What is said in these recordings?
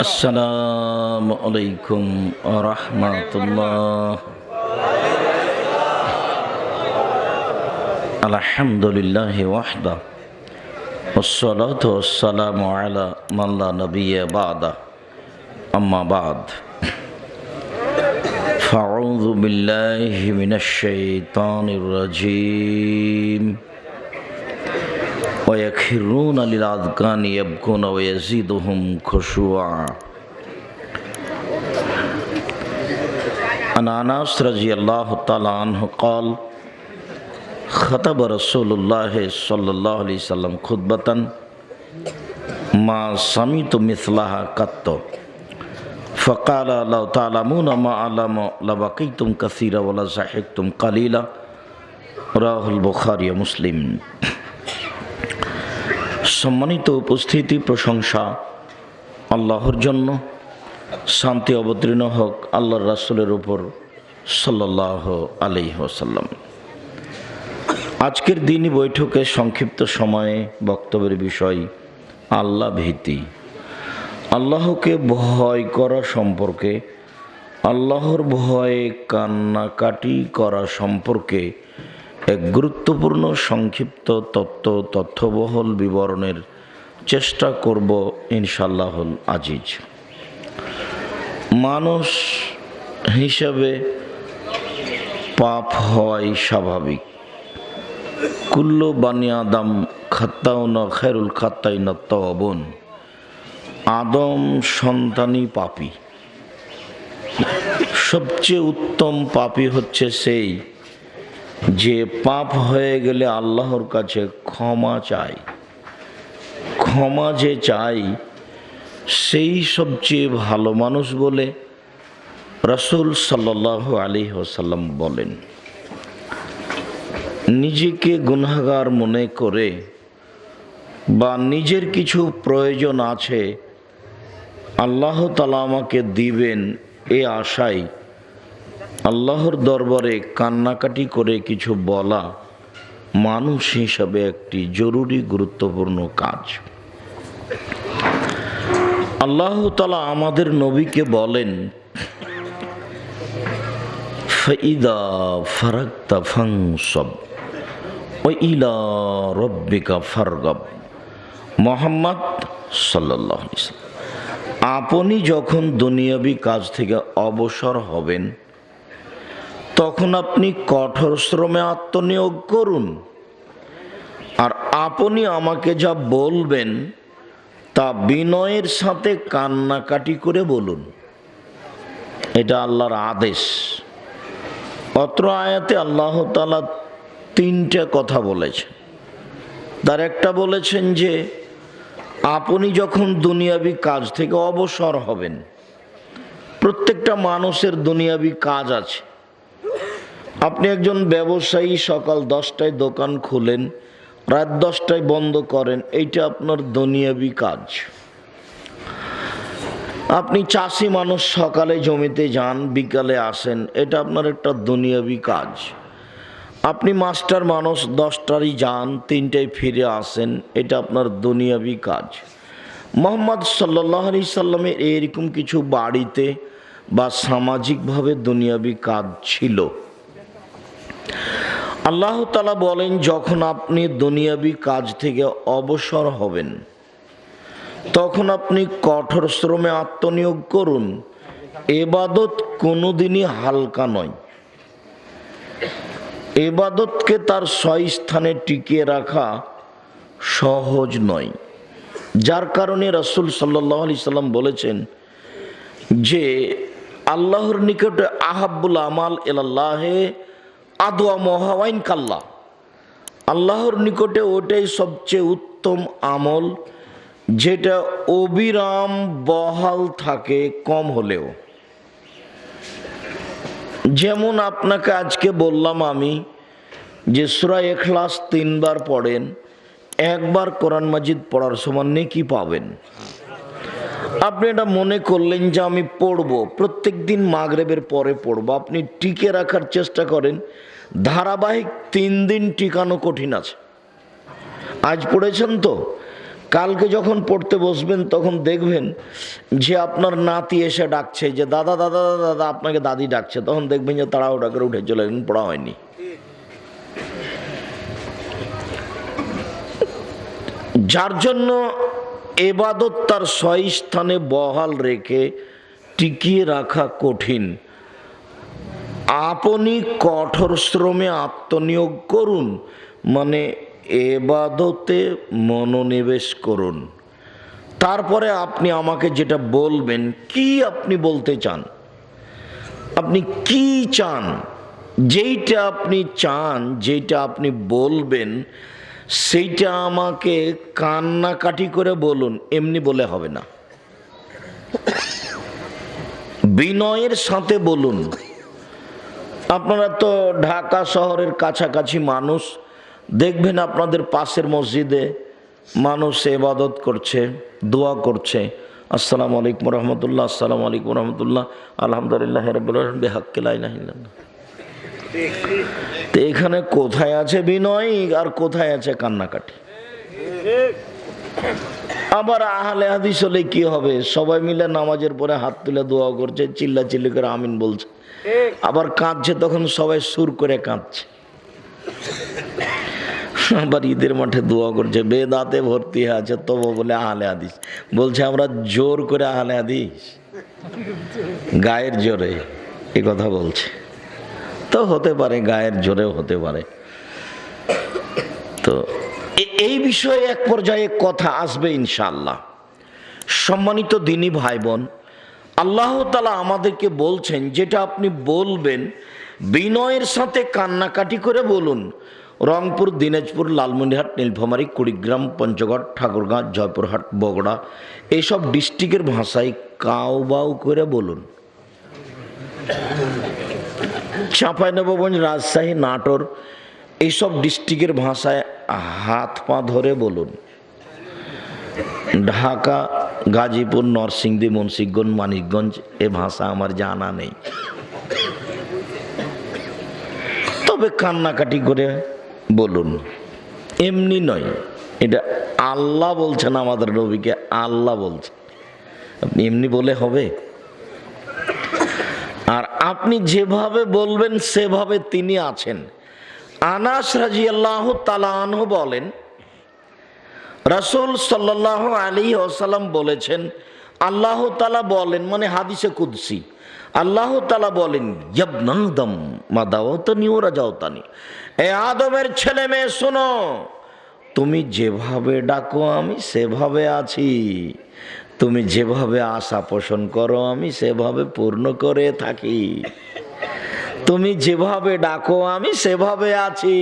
আসসালামু আলাইকুম ওয়া রাহমাতুল্লাহ। আলহামদুলিল্লাহি ওয়াহদা ওয়াসসালাতু ওয়াসসালামু আলা মান লা নাবিয়্যা বা'দা আম্মা বা'দ। ফাআউযু বিল্লাহি মিনাশ শাইতানির রাজীম। ويخرون للأذقان يبكون ويزيدهم خشوعا. عن أنس رضي الله تعالى عنه قال خطب رسول الله صلى الله عليه وسلم خطبة ما سمعت مثلها قط فقال لو تعلمون ما أعلم لبقيتم كثيرا ولا ضحكتم قليلا. رواه البخاري ومسلم. সম্মানিত উপস্থিতি, প্রশংসা আল্লাহর জন্য, শান্তি অবতীর্ণ হোক আল্লাহর রাসূলের উপর সাল্লাল্লাহু আলাইহি ওয়াসাল্লাম। আজকের দিনই বৈঠকে সংক্ষিপ্ত সময়ে বক্তব্যের বিষয় আল্লাহ ভীতি। আল্লাহকে ভয় করা সম্পর্কে, আল্লাহর ভয়ে কান্নাকাটি করা সম্পর্কে এক গুরুত্বপূর্ণ সংক্ষিপ্ত তথ্যবহুল বিবরণের চেষ্টা করব ইনশাআল্লাহুল আজিজ। মানুষ হিসাবে পাপ হওয়াই স্বাভাবিক। কুল্লু বানি আদম খাত্তাউনা খায়রুল খাত্তাইনা তাওয়াবুন। আদম সন্তানই পাপী। সবচেয়ে উত্তম পাপী হচ্ছে সেই যে পাপ হয়ে গেলে আল্লাহর কাছে ক্ষমা চায়। ক্ষমা যে চাই সেই সবচেয়ে ভালো মানুষ বলে রাসূল সাল্লাল্লাহু আলাইহি ওয়াসাল্লাম বলেন। নিজেকে গুনাহগার মনে করে বা নিজের কিছু প্রয়োজন আছে আল্লাহ তাআলা আমাকে দিবেন এ আশায় আল্লাহর দরবারে কান্নাকাটি করে কিছু বলা মানুষ হিসাবে একটি জরুরি গুরুত্বপূর্ণ কাজ। আল্লাহ তাআলা আমাদের নবীকে বলেন, ফাইদা ফারাগতা ফানসব ওয়া ইলা রাব্বিকা ফারগাব। মুহাম্মদ সাল্লাল্লাহু আলাইহি ওয়াসাল্লাম, আপনি যখন দুনিয়াবি কাজ থেকে অবসর হবেন তখন আপনি কঠোর শ্রমে আত্মনিয়োগ করুন, আর আপনি আমাকে যা বলবেন তা বিনয়ের সাথে কান্নাকাটি করে বলুন। এটা আল্লাহর আদেশ। অত্র আয়াতে আল্লাহ তাআলা তিনটা কথা বলেছেন। তার একটা বলেছেন যে আপনি যখন দুনিয়াবি কাজ থেকে অবসর হবেন, প্রত্যেকটা মানুষের দুনিয়াবি কাজ আছে। আপনি একজন ব্যবসায়ী, সকাল 10টায় দোকান খুলেন, রাত 10টায় বন্ধ করেন, এইটা আপনার দুনিয়াবি কাজ। আপনি চাষি মানুষ, সকালে জমিতে যান, বিকালে আসেন, এটা আপনার একটা দুনিয়াবি কাজ। আপনি মাস্টার মানুষ, 10টারই যান, 3টায় ফিরে আসেন, এটা আপনার দুনিয়াবি কাজ। মুহাম্মদ সাল্লাল্লাহু আলাইহি সাল্লামের এরকম কিছু বাড়িতে বা সামাজিকভাবে দুনিয়াবি কাজ ছিল। আল্লাহ তাআলা বলেন, যখন আপনি দুনিয়াবি কাজ থেকে অবসর হবেন তখন আপনি কঠোর শ্রমে আত্মনিয়োগ করুন। ইবাদত কোনোদিনই হালকা নয়। ইবাদতকে তার স্থানে টিকিয়ে রাখা সহজ নয়। যার কারণে রাসূল সাল্লাল্লাহু আলাইহি সাল্লাম বলেছেন যে আল্লাহর নিকটে আহাব্বুল আমাল ইলাল্লাহে আদওয়ামু ওয়াইন কাল্লা। আল্লাহর নিকটে ওটাই সবচেয়ে উত্তম আমল যেটা অবিরাম বহাল থাকে, কম হলেও। যেমন আপনাকে আজকে বললাম আমি যে সূরা ইখলাস 3 বার পড়েন, একবার কোরআন মাজিদ পড়ার সমান নেকি পাবেন। আপনি এটা মনে করলেন যে আমি পড়বো, প্রত্যেক দিন মাগরিবের পরে পড়বো, আপনি টিকে রাখার চেষ্টা করেন। ধারাবাহিক 3 দিন টিকানো কঠিন আছে। আজ পড়েছেন তো কালকে যখন পড়তে বসবেন তখন দেখবেন যে আপনার নাতি এসে ডাকছে যে দাদা দাদা দাদা দাদা, আপনাকে দাদি ডাকছে, তখন দেখবেন যে তাড়াহুড়া করে উঠে চলে গেলেন, পড়া হয়নি। যার জন্য এবাদত তার স্থানে বহাল রেখে টিকিয়ে রাখা কঠিন। আপনি কঠোর শ্রমে আত্মনিয়োগ করুন, মানে এবাদতে মনোনিবেশ করুন। তারপরে আপনি আমাকে যেটা বলবেন, কি আপনি বলতে চান, আপনি কি চান, যেইটা আপনি চান, যেইটা আপনি বলবেন, সেইটা আমাকে কান্নাকাটি করে বলুন, এমনি বলে হবে না। বিনয়ের সাথে বলুন। আপনারা তো ঢাকা শহরের কাছাকাছি মানুষ, দেখবেন আপনাদের পাশের মসজিদে মানুষ ইবাদত করছে, দোয়া করছে, আসসালামু আলাইকুম রহমতুল্লাহ, আসসালামু আলাইকুম রহমতুল্লাহ, আলহামদুলিল্লাহ রাব্বিল আলামিন বিহাক্কি লা ইলাহা ইল্লাল্লাহ। তো এখানে কোথায় আছে বিনয় আর কোথায় আছে কান্নাকাটি? আবার আহলে হাদিস হলে কি হবে, সবাই মিলে নামাজের পরে হাত তুলে দোয়া করছে, চিল্লা চিল্লি করে আমিন বলছে, আবার কাঁদছে, তখন সবাই সুর করে কাঁদছে। আবার ঈদের মাঠে দোয়া করছে, বেদাতে ভর্তি আছে তবু বলে আহলে হাদিস, বলছে আমরা জোর করে আহলে হাদিস, গায়ের জোরে এ কথা বলছে। তো হতে পারে, গায়ের জোরেও হতে পারে। তো এই বিষয়ে এক পর্যায়ে কথা আসবে ইনশাআল্লাহ। সম্মানিত দিনী ভাই বোন, আল্লাহ তাআলা আমাদেরকে বলছেন যেটা আপনি বলবেন বিনয়ের সাথে কান্নাকাটি করে বলুন। রংপুর, দিনাজপুর, লালমনিরহাট, নীলফামারী, কুড়িগ্রাম, পঞ্চগড়, ঠাকুরগাঁ, জয়পুরহাট, বগুড়া এইসব ডিস্ট্রিক্টের ভাষায় কাউ বাউ করে বলুন। চাঁপাইনবাবগঞ্জ, রাজশাহী, নাটোর এইসব ডিস্ট্রিক্টের ভাষায় হাত পা ধরে বলুন। ঢাকা, গাজীপুর, নরসিংদী, মুন্সিগঞ্জ, মানিকগঞ্জ এ ভাষা আমার জানা নেই, তবে কান্নাকাটি করে বলুন, এমনি নয়। এটা আল্লাহ বলছেন, আমাদের নবীকে আল্লাহ বলছেন, আপনি এমনি বলে হবে? আর আপনি যেভাবে বলবেন সেভাবে তিনি আছেন। আনাস রাদিয়াল্লাহু তাআলা আনহু বলেন, রাসূল সাল্লাল্লাহু আলাইহি ওয়াসাল্লাম বলেছেন, আল্লাহ তাআলা বলেন, মানে হাদিসে কুদসি, আল্লাহ তাআলা বলেন, ইবনে আদম মা দাওয়াতানি ওয়া রাজাওতানি, এ আদমের ছেলে মেয়ে শোনো, তুমি যেভাবে ডাকো আমি সেভাবে আছি, তুমি যেভাবে আশা পোষণ করো আমি সেভাবে পূর্ণ করে থাকি, তুমি যেভাবে ডাকো আমি সেভাবে আছি,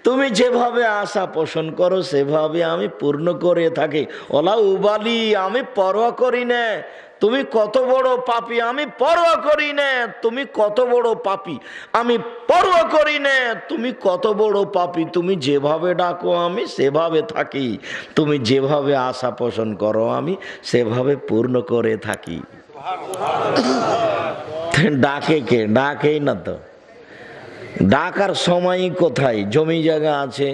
তুমি যেভাবে আশা পোষণ করো সেভাবে আমি পূর্ণ করে থাকি। ওলা উবালি, আমি পরোয়া করি না তুমি কত বড় পাপী, আমি পরোয়া করি না তুমি কত বড় পাপী, আমি পরোয়া করি না তুমি কত বড় পাপী, তুমি যেভাবে ডাকো আমি সেভাবে থাকি, তুমি যেভাবে আশা পোষণ করো আমি সেভাবে পূর্ণ করে থাকি। ডাকে কে? ডাকেই না তো। ডাকার সময়ই কোথায়? জমি জায়গা আছে,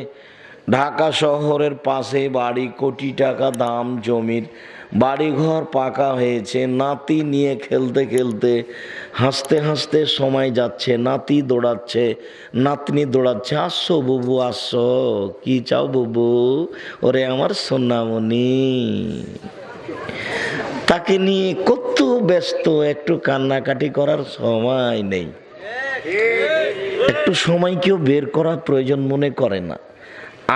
ঢাকা শহরের পাশে বাড়ি, কোটি টাকা দাম জমির, বাড়িঘর পাকা হয়েছে, নাতি নিয়ে খেলতে খেলতে হাসতে হাসতে সময় যাচ্ছে, নাতি দৌড়াচ্ছে, নাতনি দৌড়াচ্ছে, আসো বুবু আসো, কি চাও বুবু, ওরে আমার সোনামণি, তাকে নিয়ে কত ব্যস্ত, একটু কান্নাকাটি করার সময় নেই, একটু সময় কেউ বের করার প্রয়োজন মনে করে না।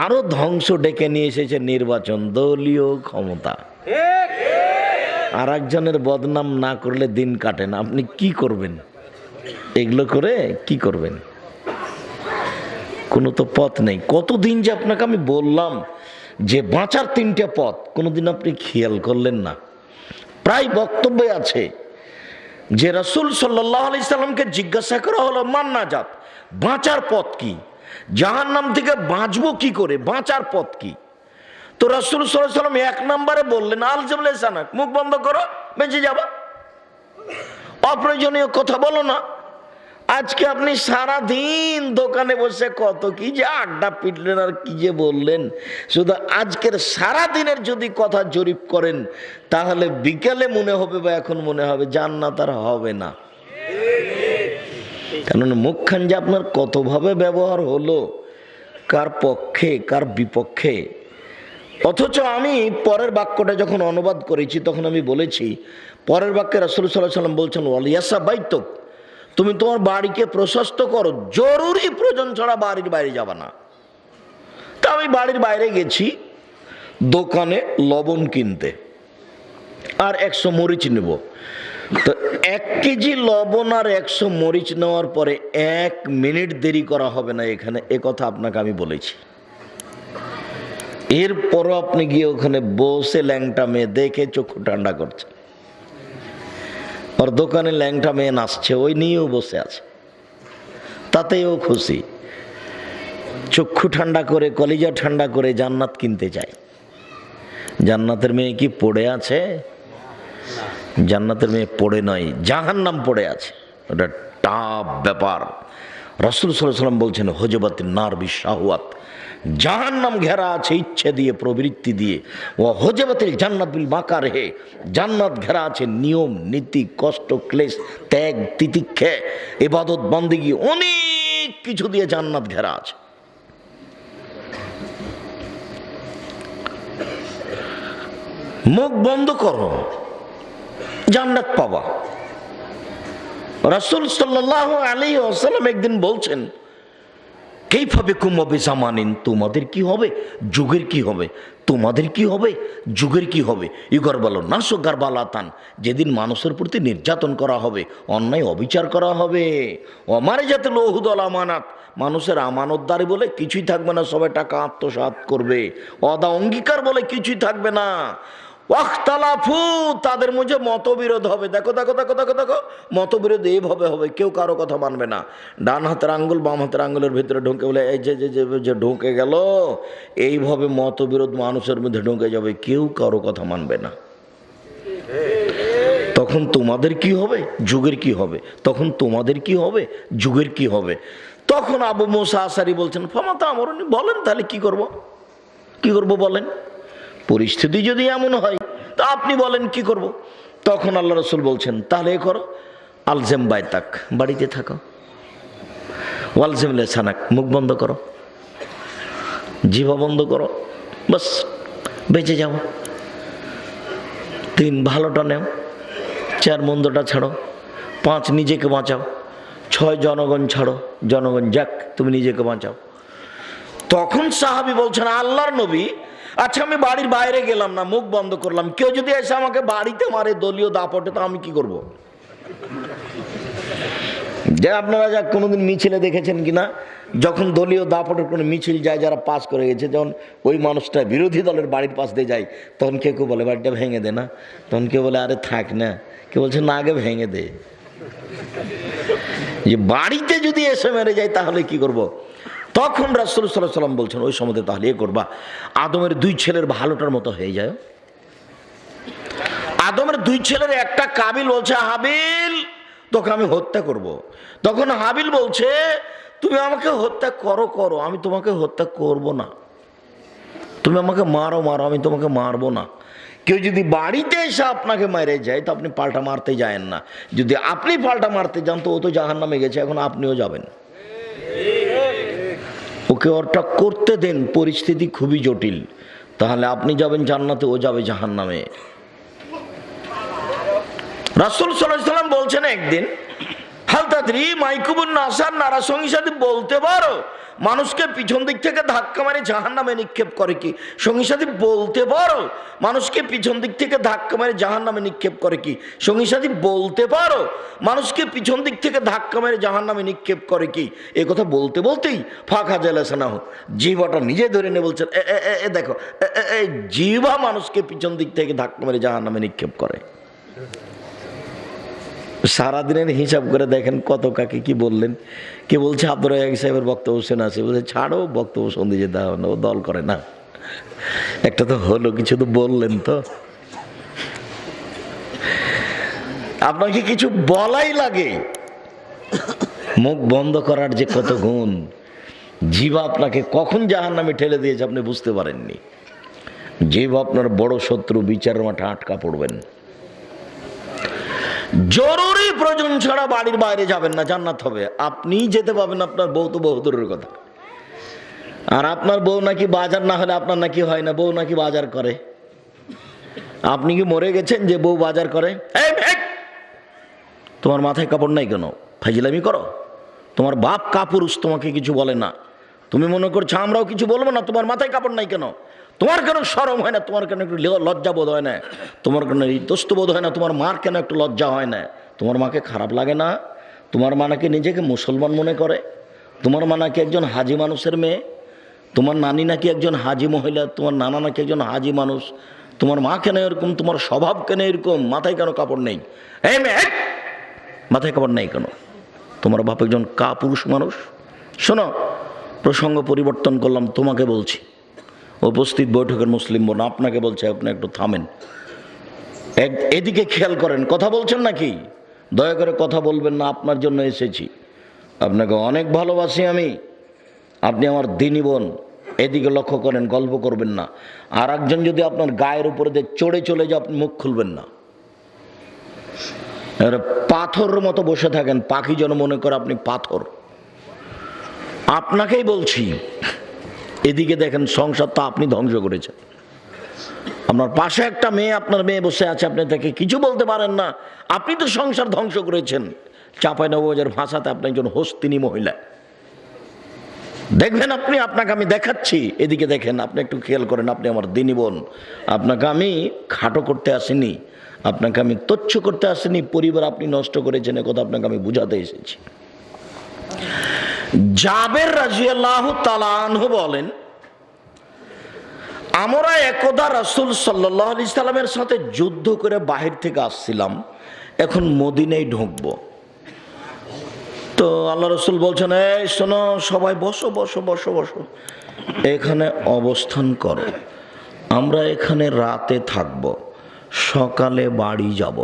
আরো ধ্বংস ডেকে নিয়ে এসেছে নির্বাচন, দলীয় ক্ষমতা, আর একজনের বদনাম না করলে দিন কাটে না। আপনি কি করবেন এগুলো করে? কি করবেন? কোনো তো পথ নেই। কতদিন যে আপনাকে আমি বললাম যে বাঁচার তিনটে পথ, কোনোদিন আপনি খেয়াল করলেন না। প্রায় বক্তব্যে আছে যে রাসূল সাল্লাল্লাহু আলাইহি সাল্লামকে জিজ্ঞাসা করা হলো, মান্নাজাত, বাঁচার পথ কি, জাহান্নাম থেকে বাঁচবো কি করে, বাঁচার পথ কি? তো রাসূল সাল্লাল্লাহু আলাইহি সাল্লাম এক নম্বরে বললেন, আলজামলে সানাক, মুখ বন্ধ করো, বেঁচে যাবা, অপ্রয়োজনীয় কথা বলো না। আজকে আপনি সারা দিন দোকানে বসে কত কি যে আড্ডা পিটলেন আর কি যে বললেন, শুধু আজকের সারা দিনের যদি কথা জরিপ করেন তাহলে বিকেলে মনে হবে বা এখন মনে হবে জান্নাত আর হবে না। কারণ মুখখান যে আপনার কতভাবে ব্যবহার হলো, কার পক্ষে কার বিপক্ষে। অথচ আমি পরের বাক্যটা যখন অনুবাদ করেছি তখন আমি বলেছি, পরের বাক্যে রাসূল সাল্লাল্লাহু আলাইহি ওয়াসাল্লাম বলছেন ওয়ালিয়াসা বাইতুক, তুমি তোমার বাড়িকে প্রশস্ত করো, জরুরি প্রয়োজন ছাড়া বাড়ির বাইরে যাবা না। তা আমি বাড়ির বাইরে গেছি দোকানে লবণ কিনতে, আর 100 মরিচ নেব। তো 1 কেজি লবণ আর 100 মরিচ নেওয়ার পরে 1 মিনিট দেরি করা হবে না এখানে, এ কথা আপনাকে আমি বলেছি। এরপরও আপনি গিয়ে ওখানে বসে ল্যাংটা মেয়ে দেখে চক্ষু ঠান্ডা করছে, আর দোকানে ল্যাংটা মেয়ে নাচছে, ওই নিয়েও বসে আছে, তাতেও খুশি। চক্ষু ঠান্ডা করে কলিজা ঠান্ডা করে জান্নাত কিনতে চায়। জান্নাতের মেয়ে কি পড়ে আছে? জান্নাতের মেয়ে পড়ে নয়, জাহান্নাম পড়ে আছে। ওটা টাফ ব্যাপার। রাসূল সাল্লাল্লাহু আলাইহি ওয়াসাল্লাম বলছেন হুজবাতিন নার বিশাহওয়াত, জাহান্নাম ঘেরা আছে ইচ্ছে দিয়ে, প্রবৃত্তি দিয়ে। ও হুজবাতিল জান্নাত বিল মাকারিহি, জান্নাত ঘেরা আছে নিয়ম নীতি, কষ্ট ক্লেশ, ত্যাগ তিতিক্ষে, ইবাদত বন্দেগী, অনেক কিছু দিয়ে জান্নাত ঘেরা আছে। মুখ বন্ধ করো, জান্নাত পাবা। রাসূল সাল্লাল্লাহু আলাইহি ওয়াসাল্লাম একদিন বলছেন কাইফা বিকুম ওয়া বিজামানিন, তোমাদের কি হবে, যুগের কি হবে, তোমাদের কি হবে, যুগের কি হবে। ইগরবালো নাসো গারবালাতান, যেদিন মানুষের প্রতি নির্যাতন করা হবে, অন্যায় অবিচার করা হবে। অমারে যাতে লৌহুদল আমানাত, মানুষের আমানতদারি বলে কিছুই থাকবে না, সবাই টাকা আত্মসাৎ করবে। অদা অঙ্গীকার বলে কিছুই থাকবে না। ওয়াখতালাফু, তাদের মধ্যে মতবিরোধ হবে। দেখো দেখো দেখো দেখো দেখো, মতবিরোধ এইভাবে হবে, কেউ কারো কথা মানবে না। ডান হাতের আঙ্গুল বাম হাতের আঙ্গুলের ভিতরে ঢুকে বলে এই যে যে যে ঢুকে গেল, এইভাবে মতবিরোধ মানুষের মধ্যে ঢুকে যাবে, কেউ কারো কথা মানবে না। তখন তোমাদের কি হবে, যুগের কি হবে, তখন তোমাদের কি হবে, যুগের কি হবে। তখন আবু মুসা আশারী বলছেন ফামাতা আমরুনি, বলেন তাহলে কি করব, কি করব বলেন, পরিস্থিতি যদি এমন হয় তা আপনি বলেন কি করব। তখন আল্লাহ রাসূল বলছেন তাহলে এ করো, আলজেম বাইতাক, বাড়িতে থাকো, ওয়ালজেম লিসানাক, মুখ বন্ধ করো, জিহ্বা বন্ধ করো, বাস বেঁচে যাও। 3 ভালোটা নেও, 4 মন্দটা ছাড়ো, 5 নিজেকে বাঁচাও, 6 জনগণ ছাড়ো, জনগণ যাক, তুমি নিজেকে বাঁচাও। তখন সাহাবী বলছেন আল্লাহর নবী, আচ্ছা আমি বাড়ির বাইরে গেলাম না, মুখ বন্ধ করলাম, কেউ যদি এসে আমাকে বাড়িতে মারে দলীয় দাপটে, তো আমি কি করব? যে আপনারা যা কোনোদিন মিছিলে দেখেছেন কিনা, যখন দলীয় দাপটের কোনো মিছিল যায়, যারা পাস করে গেছে, যখন ওই মানুষটা বিরোধী দলের বাড়ির পাশ দিয়ে যায়, তখন কেউ কেউ বলে বাড়িটা ভেঙে দে না, তখন কেউ বলে আরে থাক না, কেউ বলছে না আগে ভেঙে দে। যে বাড়িতে যদি এসে মেরে যায় তাহলে কি করব? তখন রাসূল সাল্লাল্লাহু আলাইহি ওয়াসাল্লাম বলছেন ওই সময় তাহলে এ করবা, আদমের 2 ছেলের ভালোটার মতো হয়ে যায়। আদমের 2 ছেলের একটা কাবিল বলছে হাবিল তোকে আমি হত্যা করব। তখন হাবিল বলছে তুমি আমাকে হত্যা করো করো, আমি তোমাকে হত্যা করব না, তুমি আমাকে মারো মারো, আমি তোমাকে মারবো না। কেউ যদি বাড়িতে এসে আপনাকে মেরে যায় তো আপনি পাল্টা মারতে যায়েন না, যদি আপনি পাল্টা মারতে যান তো ও তো জাহান্নামে গেছে, এখন আপনিও যাবেন। ওকে ওটা করতে দেন, পরিস্থিতি খুবই জটিল, তাহলে আপনি যাবেন জান্নাতে, ও যাবে জাহান্নামে। রাসূল সাল্লাল্লাহু আলাইহি ওয়াসাল্লাম বলছেন একদিন হাল তাদরি মাইকুবুন নাসার, নারা সঙ্গী সাথে বলতে পারো মানুষকে পিছন দিক থেকে ধাক্কা মারে জাহান্নামে নিক্ষেপ করে কি? সঙ্গী সাথী বলতে পারো মানুষকে পিছন দিক থেকে ধাক্কা মারে জাহান্নামে নিক্ষেপ করে কি? সঙ্গী সাথী বলতে পারো মানুষকে পিছন দিক থেকে ধাক্কা মারে জাহান্নামে নিক্ষেপ করে কি? এ কথা বলতে বলতেই ফাঁকা জেলেছে না, জিহ্বাটা নিজে ধরে নিয়ে বলছেন এ দেখো, জিহ্বা মানুষকে পিছন দিক থেকে ধাক্কা মারে জাহান্নামে নিক্ষেপ করে। সারাদিনের হিসাব করে দেখেন কত কাকে কি বললেন। কে বলছে আব্দুর রাজ্জাক সাহেবের বক্তব্য শোনা আছে, বলছে ছাড়ো বক্তব্য শুনতে যেতে হবে না, ও দল করে না। একটা তো হলো, কিছু তো বললেন, তো আপনাকে কিছু বলাই লাগে। মুখ বন্ধ করার যে কত গুণ, জিভ আপনাকে কখন জাহান্নামে ঠেলে দিয়েছে আপনি বুঝতে পারেননি। জিভ আপনার বড় শত্রু, বিচারের মাঠে আটকা পড়বেন। জরুরি প্রয়োজন ছাড়া বাড়ির বাইরে যাবেন না, জান্নাত হবে। আপনি যেতে পাবেন, আপনার বউ তো বহু দূরের কথা। আর আপনার বউ নাকি বাজার না হলে আপনার নাকি হয় না, বউ নাকি বাজার করে। আপনি কি মরে গেছেন যে বউ বাজার করে? তোমার মাথায় কাপড় নাই কেন? ফাইজলামি করো। তোমার বাপ কাপুরুষ, তোমাকে কিছু বলে না। তুমি মনে করছো আমরাও কিছু বলবো না? তোমার মাথায় কাপড় নাই কেন? তোমার কেন শরম হয় না? তোমার কেন একটু লজ্জা বোধ হয় না? তোমার কেন ইতস্ত বোধ হয় না? তোমার মার কেন একটু লজ্জা হয় না? তোমার মাকে খারাপ লাগে না? তোমার মা নাকি নিজেকে মুসলমান মনে করে? তোমার মা নাকি একজন হাজি মানুষের মেয়ে? তোমার নানি নাকি একজন হাজি মহিলা? তোমার নানা নাকি একজন হাজি মানুষ? তোমার মা কেন এরকম? তোমার স্বভাব কেন এরকম? মাথায় কেন কাপড় নেই? এই মেয়ে, মাথায় কাপড় নেই কেন? তোমার বাপ একজন কাপুরুষ মানুষ। শোনো, প্রসঙ্গ পরিবর্তন করলাম, তোমাকে বলছি, উপস্থিত বৈঠকের মুসলিম বোন, আপনাকে বলছে, আপনি একটু থামেন, এদিকে খেয়াল করেন। কথা বলছেন নাকি? দয়া করে কথা বলবেন না, আপনার জন্য এসেছি। আপনাকে অনেক ভালোবাসি আমি, আপনি আমার দিনী বোন। এদিকে লক্ষ্য করেন, গল্প করবেন না। আর একজন যদি আপনার গায়ের উপরে দিয়ে চড়ে চলে যায়, আপনি মুখ খুলবেন না। পাথরের মতো বসে থাকেন, পাখি যেন মনে করে আপনি পাথর। আপনাকেই বলছি, এদিকে দেখেন, সংসার তো আপনি ধ্বংস করেছেন। আপনার পাশে একটা মেয়ে, আপনার মেয়ে বসে আছে, আপনি তাকে কিছু বলতে পারেন না। আপনি তো সংসার ধ্বংস করেছেন। চাঁপাইনবাবগঞ্জের ভাষাতে আপনি একজন হস্তিনী মহিলা। দেখবেন আপনি, আপনাকে আমি দেখাচ্ছি, এদিকে দেখেন, আপনি একটু খেয়াল করেন। আপনি আমার দিনী বোন, আপনাকে আমি খাটো করতে আসিনি, আপনাকে আমি তুচ্ছ করতে আসিনি। পরিবার আপনি নষ্ট করেছেন, একথা আপনাকে আমি বুঝাতে এসেছি। জাবের রাদিয়াল্লাহু তাআলা আনহু বলেন, আমরা একদা রাসূল সাল্লাল্লাহু আলাইহি সাল্লামের সাথে যুদ্ধ করে বাহির থেকে আসছিলাম, এখন মদিনায় ঢুকবো। তো আল্লাহ রসুল বলছেন, এই শোনো, সবাই বসো বসো বসো বসো, এখানে অবস্থান করো, আমরা এখানে রাতে থাকবো, সকালে বাড়ি যাব।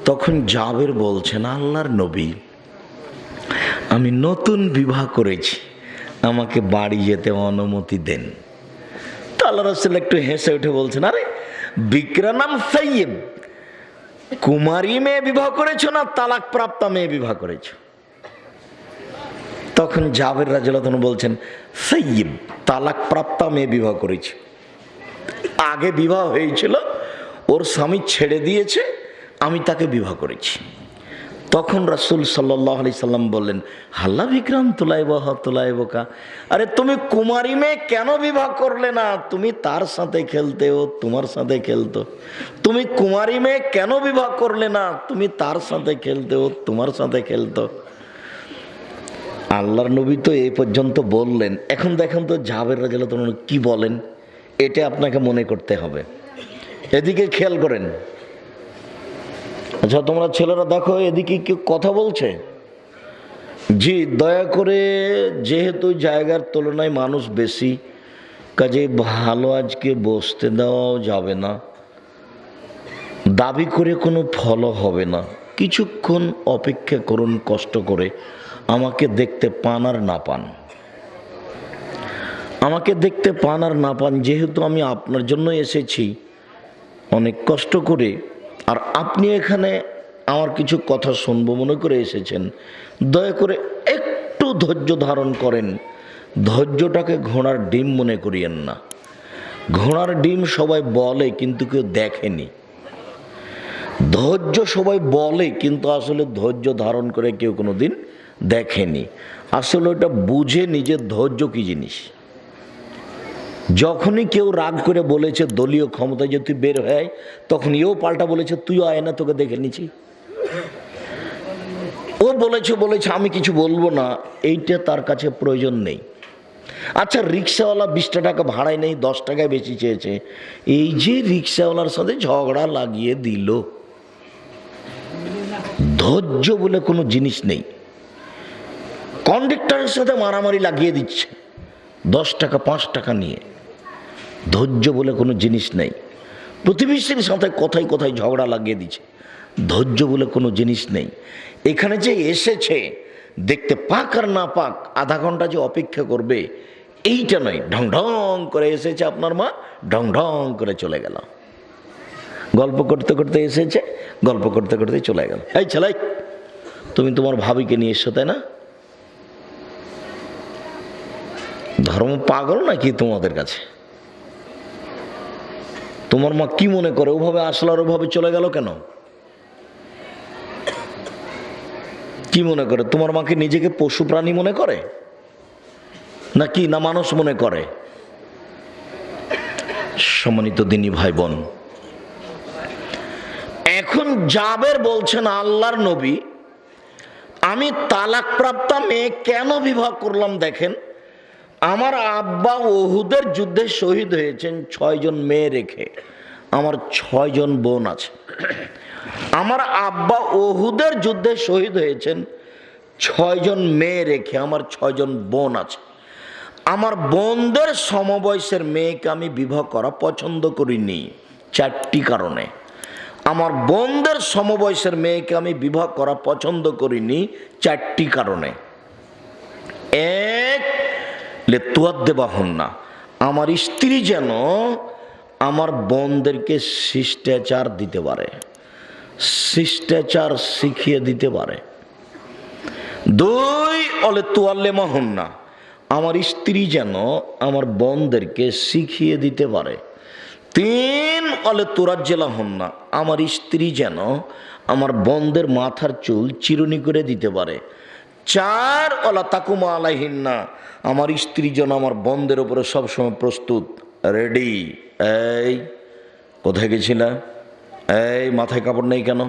তখন জাবের বলছেন, আল্লাহর নবী, আমি নতুন বিবাহ করেছি, আমাকে বাড়ি যেতে অনুমতি দেন। তো আল্লাহ রসুল একটু হেসে উঠে বলছেন, আরে বিক্রানাম সাইয়্যিব, কুমারী মেয়ে বিবাহ করেছো না তালাক প্রাপ্ত মেয়ে বিবাহ করেছো? তখন জাবের রাদিয়াল্লাহু আনহু বলছেন, সাইয়্যিব, তালাক প্রাপ্ত মেয়ে বিবাহ করেছি। আগে বিবাহ হয়েছিল, ওর স্বামী ছেড়ে দিয়েছে, আমি তাকে বিবাহ করেছি। তখন রাসূল সাল্লাল্লাহু আলাইহি সাল্লাম বললেন, হাল্লা বিক্রাম তুলাইবকা, আরে তুমি কুমারী মেয়ে কেন বিবাহ করলে না? তুমি তার সাথে খেলতে, ও তোমার সাথে খেলতো। তুমি কুমারী মেয়ে কেন বিবাহ করলে না? তুমি তার সাথে খেলতে, ও তোমার সাথে খেলতো। আল্লাহর নবী তো এই পর্যন্ত বললেন। এখন দেখেন তো জাবের রাদিয়াল্লাহু আনহু কি বলেন, এটা আপনাকে মনে করতে হবে। এদিকে খেয়াল করেন। আচ্ছা তোমরা ছেলেরা দেখো, এদিকে কেউ কথা বলছে? জি, দয়া করে, যেহেতু জায়গার তুলনায় মানুষ বেশি, কাজে ভালো আজকে বসতে দেওয়াও যাবে না, দাবি করে কোনো ফলও হবে না। কিছুক্ষণ অপেক্ষা করুন, কষ্ট করে, আমাকে দেখতে পান আর না পান, আমাকে দেখতে পান আর না পান, যেহেতু আমি আপনার জন্য এসেছি অনেক কষ্ট করে, আর আপনি এখানে আমার কিছু কথা শুনবো মনে করে এসেছেন, দয়া করে একটু ধৈর্য ধারণ করেন। ধৈর্যটাকে ঘোড়ার ডিম মনে করিয়েন না। ঘোড়ার ডিম সবাই বলে কিন্তু কেউ দেখেনি। ধৈর্য সবাই বলে কিন্তু আসলে ধৈর্য ধারণ করে কেউ কোনোদিন দেখেনি। আসলে ওটা বুঝে নিজের ধৈর্য কি জিনিস। যখনই কেউ রাগ করে বলেছে দলীয় ক্ষমতায় যে তুই বের হয়ে, তখন এও পাল্টা বলেছে তুইও আয় না, তোকে দেখে নিচ্ছি। ও বলেছে আমি কিছু বলবো না, এইটা তার কাছে প্রয়োজন নেই। আচ্ছা, রিক্সাওয়ালা 20 টাকা ভাড়ায় নেই, 10 টাকায় বেশি চেয়েছে, এই যে রিক্সাওয়ালার সাথে ঝগড়া লাগিয়ে দিল। ধৈর্য বলে কোনো জিনিস নেই। কন্ডাক্টরের সাথে মারামারি লাগিয়ে দিচ্ছে 10 টাকা 5 টাকা নিয়ে, ধৈর্য বলে কোনো জিনিস নেই। প্রতিবেশীর সাথে কথায় কথায় ঝগড়া লাগিয়ে দিচ্ছে, ধৈর্য বলে কোনো জিনিস নেই। এখানে যে এসেছে দেখতে পাক আর না পাক আধা ঘন্টা যে অপেক্ষা করবে এইটা নয়, ঢং ঢং করে এসেছে আপনার মা, ঢং ঢং করে চলে গেল। গল্প করতে করতে এসেছে, গল্প করতে করতে চলে গেল। এই ছেলে, তুমি তোমার ভাবিকে নিয়ে এসছো তাই না? ধর্ম পাগল নাকি তোমাদের কাছে? তোমার মা কি মনে করে ওভাবে আসলো আর ওভাবে চলে গেল কেন? কি মনে করে? তোমার মাকে নিজেকে পশু প্রাণী মনে করে নাকি না মানুষ মনে করে? সম্মানিত দিনী ভাই বোন, এখন জাবের বলছেন আল্লাহর নবী, আমি তালাকপ্রাপ্ত মেয়ে কেন বিবাহ করলাম? দেখেন, আমার আব্বা উহুদের যুদ্ধে শহীদ হয়েছেন 6 জন মেয়ে রেখে, আমার 6 জন বোন আছে। আমার আব্বা উহুদের যুদ্ধে শহীদ হয়েছেন 6 জন মেয়ে রেখে, আমার 6 জন বোন আছে। আমার বোনদের সমবয়সের মেয়েকে আমি বিবাহ করা পছন্দ করিনি 4টি কারণে। আমার বোনদের সমবয়সের মেয়েকে আমি বিবাহ করা পছন্দ করিনি 4টি কারণে। এক, লেতুয়াদ্দেবাহুন্না, আমার স্ত্রী যেন আমার বোনদেরকে শিষ্টাচার দিতে পারে, শিষ্টাচার শিখিয়ে দিতে পারে। 2, অলেতুয়াল্লেমাহুন্না, আমার স্ত্রী যেন আমার বোনদেরকে শিখিয়ে দিতে পারে। 3, অলেতুরাজ্জেলাহুন্না, আমার স্ত্রী যেন আমার বোনদের মাথার চুল চিরুনি করে দিতে পারে। 4, অলা তাকুমা আলাইহিন্না, আমার স্ত্রী যেন আমার বোনদের উপরে সবসময় প্রস্তুত, রেডি। এই কোথায় গেছিলা? এই মাথায় কাপড় নেই কেন?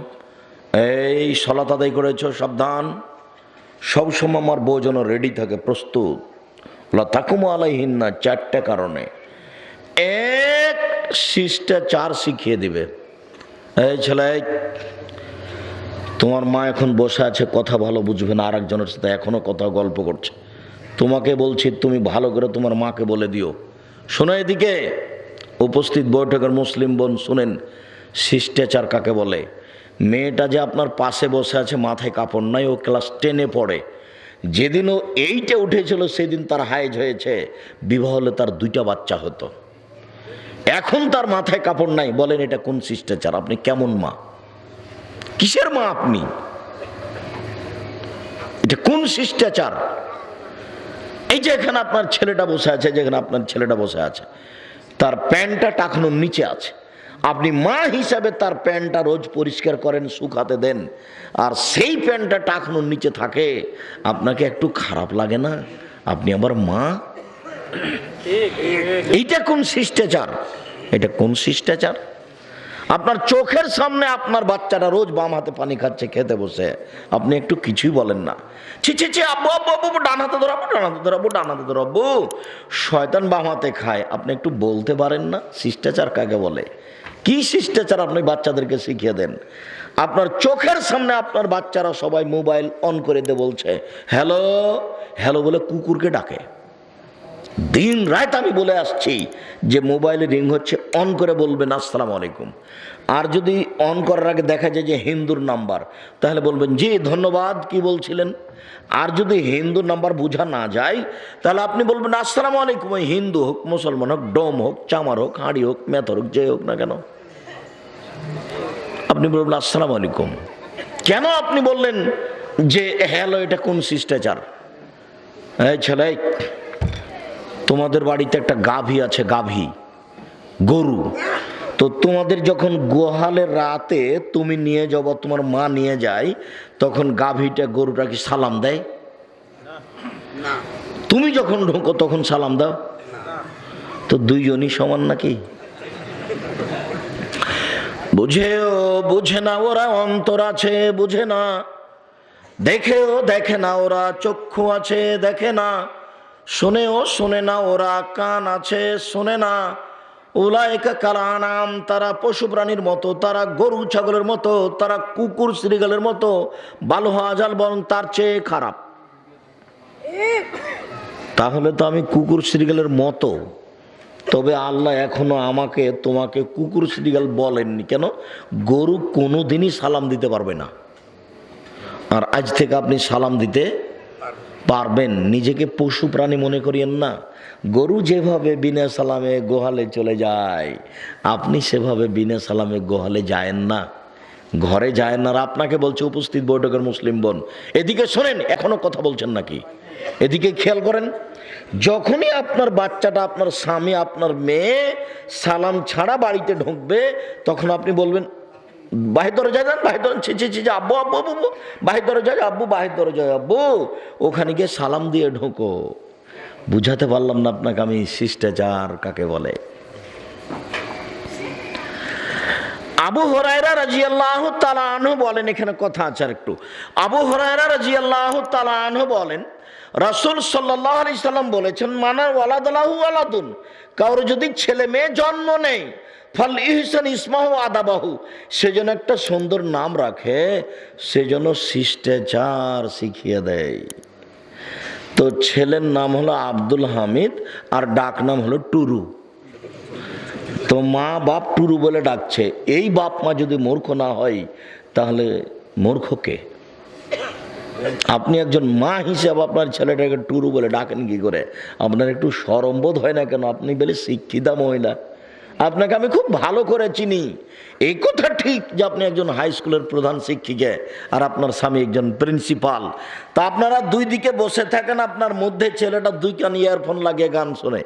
এই সলাত আদায় করেছ? সাবধান। সবসময় আমার বউ যেন রেডি থাকে, প্রস্তুত। অলা তাকুমা আলাইহিন্না, 4টা কারণে। 1, শিষ্টাচার শিখিয়ে দিবে। এই ছেলে, তোমার মা এখন বসে আছে, কথা ভালো বুঝবে না, আর একজনের সাথে এখনো কথা গল্প করছে। তোমাকে বলছি তুমি ভালো করে তোমার মাকে বলে দিও। শোনো এদিকে উপস্থিত বৈঠকের মুসলিম বোন, শুনেন শিষ্টাচার কাকে বলে। মেয়েটা যে আপনার পাশে বসে আছে, মাথায় কাপড় নাই, ও ক্লাস 10-এ পড়ে। যেদিন ও 8-এ উঠেছিল সেদিন তার হাইজ হয়েছে, বিবাহ হলে তার 2টা বাচ্চা হতো। এখন তার মাথায় কাপড় নাই, বলেন এটা কোন শিষ্টাচার? আপনি কেমন মা? কিসের মা আপনি? এটা কোন শিষ্টাচার? এই যে এখানে আপনার ছেলেটা বসে আছে, যেখানে আপনার ছেলেটা বসে আছে, তার প্যান্টটা টাকনোর নিচে আছে। আপনি মা হিসাবে তার প্যান্টটা রোজ পরিষ্কার করেন, শুকাতে দেন, আর সেই প্যান্টটা টাকনোর নিচে থাকে, আপনাকে একটু খারাপ লাগে না? আপনি আবার মা। এইটা কোন শিষ্টাচার? এটা কোন শিষ্টাচার? আপনার চোখের সামনে আপনার বাচ্চাটা রোজ বাম হাতে পানি খাচ্ছে খেতে বসে, আপনি একটু কিছুই বলেন না? ছি ছি ছি, আব্বু আব্বু আব্বু, ডান হাতে ধরাবো, ডান হাতে ধরাবো, ডান হাতে ধরাবো। শয়তান বাম হাতে খায়, আপনি একটু বলতে পারেন না? শিষ্টাচার কাকে বলে? কি শিষ্টাচার আপনি বাচ্চাদেরকে শিখিয়ে দেন? আপনার চোখের সামনে আপনার বাচ্চারা সবাই মোবাইল অন করে দিয়ে বলছে হ্যালো হ্যালো বলে কুকুরকে ডাকে। দিন রাত আমি বলে আসছি যে মোবাইলে রিং হচ্ছে, অন করে বলবেন আসসালামু আলাইকুম। আর যদি অন করার আগে দেখা যায় যে হিন্দুর নাম্বার, তাহলে বলবেন জি ধন্যবাদ, কি বলছিলেন। আর যদি হিন্দুর নাম্বার বোঝা না যায়, তাহলে আপনি বলবেন আসসালামু আলাইকুম। হিন্দু হোক, মুসলমান হোক, ডোম হোক, চামার হোক, হাঁড়ি হোক, মেথর হোক, যে হোক না কেন, আপনি বলবেন আসসালামু আলাইকুম। কেন আপনি বললেন যে হ্যালো? এটা কোন শিষ্টাচার? এই ছেলে, তোমাদের বাড়িতে একটা গাভী আছে, গাভী গরু। তো তোমাদের যখন গোহালের রাতে তুমি নিয়ে যাবো, তোমার মা নিয়ে যায়, তখন গাভীটা গরুটা কি সালাম দেয়? তুমি যখন ঢোকো তখন সালাম দাও? তো দুইজনই সমান নাকি? বুঝেও বুঝে না ওরা, অন্তর আছে বুঝে না, দেখেও দেখে না ওরা, চক্ষু আছে দেখে না, শোনেও শোনে না ওরা, কান আছে শোনে না। উলাইকা কাল আনাম, তারা পশু প্রাণীর মতো, তারা গরু ছাগলের মতো, তারা কুকুর শ্রীগালের মতো, ভালো হাজাল বরং তার চেয়ে খারাপ। তাহলে তো আমি কুকুর শ্রীগালের মতো, তবে আল্লাহ এখনো আমাকে তোমাকে কুকুর শ্রীগাল বলেননি। কেন? গরু কোনোদিনই সালাম দিতে পারবে না, আর আজ থেকে আপনি সালাম দিতে পারবেন। নিজেকে পশু প্রাণী মনে করিয়েন না। গরু যেভাবে বিনা সালামে গোহালে চলে যায়, আপনি সেভাবে বিনা সালামে গোহালে যায়েন না, ঘরে যায় না। আর আপনাকে বলছে উপস্থিত বৈঠকের মুসলিম বোন, এদিকে শোনেন, এখনো কথা বলছেন নাকি? এদিকে খেয়াল করেন। যখনই আপনার বাচ্চাটা, আপনার স্বামী, আপনার মেয়ে সালাম ছাড়া বাড়িতে ঢুকবে, তখন আপনি বলবেন বাহির দরজা যান, বাহির দরজা, ছি আব্বু আব্বু আব্বু, বাহির দরজা আব্বু, বাহির দরজা আব্বু, ওখানে গিয়ে সালাম দিয়ে ঢোকো। বুঝাতে পারলাম না আপনাকে আমি শিষ্টাচার কাকে বলে। আবু হুরায়রা রাদিয়াল্লাহু তাআলা আনহু বলেন, এখানে কথা আছে একটু। আবু হুরায়রা রাদিয়াল্লাহু তাআলা আনহু বলেন, রাসূল সাল্লাল্লাহু আলাইহি সাল্লাম বলেছেন, মানা ওয়ালাদাহু ওয়ালাদুন, কারো যদি ছেলে মেয়ে জন্ম নেয়, ফাল ইহসান ইসমাহু আদাবাহু, সেজন্য একটা সুন্দর নাম রাখে, সেজন্য শিষ্টাচার শিখিয়ে দেয়। তো ছেলের নাম হলো আব্দুল হামিদ, আর ডাক নাম হলো টুরু। তো মা বাপ টুরু বলে ডাকছে। এই বাপ মা যদি মূর্খ না হয়, তাহলে মূর্খ কে? আপনি একজন মা হিসেবে আপনার ছেলেটাকে টুরু বলে ডাকেন কি করে? আপনার একটু শরমবোধ হয় না কেন? আপনি বলে শিক্ষিতা মহিলা, আপনাকে আমি খুব ভালো করে চিনি। এই কথা ঠিক যে আপনি একজন হাই স্কুলের প্রধান শিক্ষিকা, আর আপনার স্বামী একজন প্রিন্সিপাল। তা আপনারা দুই দিকে বসে থাকেন, আপনার মধ্যে ছেলেটা দুই কান ইয়ারফোন লাগিয়ে গান শোনে,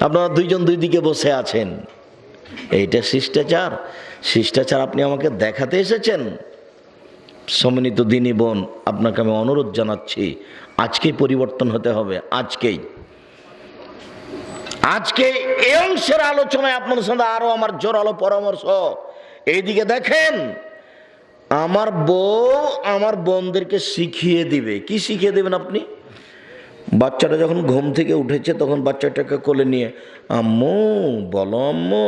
আপনারা দুইজন দুই দিকে বসে আছেন। এইটা শিষ্টাচার? শিষ্টাচার আপনি আমাকে দেখাতে এসেছেন? সম্মানিত দিনী বোন, আপনাকে আমি অনুরোধ জানাচ্ছি, আজকেই পরিবর্তন হতে হবে। আজকে এই অংশের আলোচনায় আপনার সাথে আরো আমার জোরালো পরামর্শ। এইদিকে দেখেন, আমার বউ আমার বোনদেরকে শিখিয়ে দিবে। কি শিখিয়ে দেবেন আপনি? বাচ্চাটা যখন ঘুম থেকে উঠেছে, তখন বাচ্চাটাকে কোলে নিয়ে, আম্মু বলো, আম্মু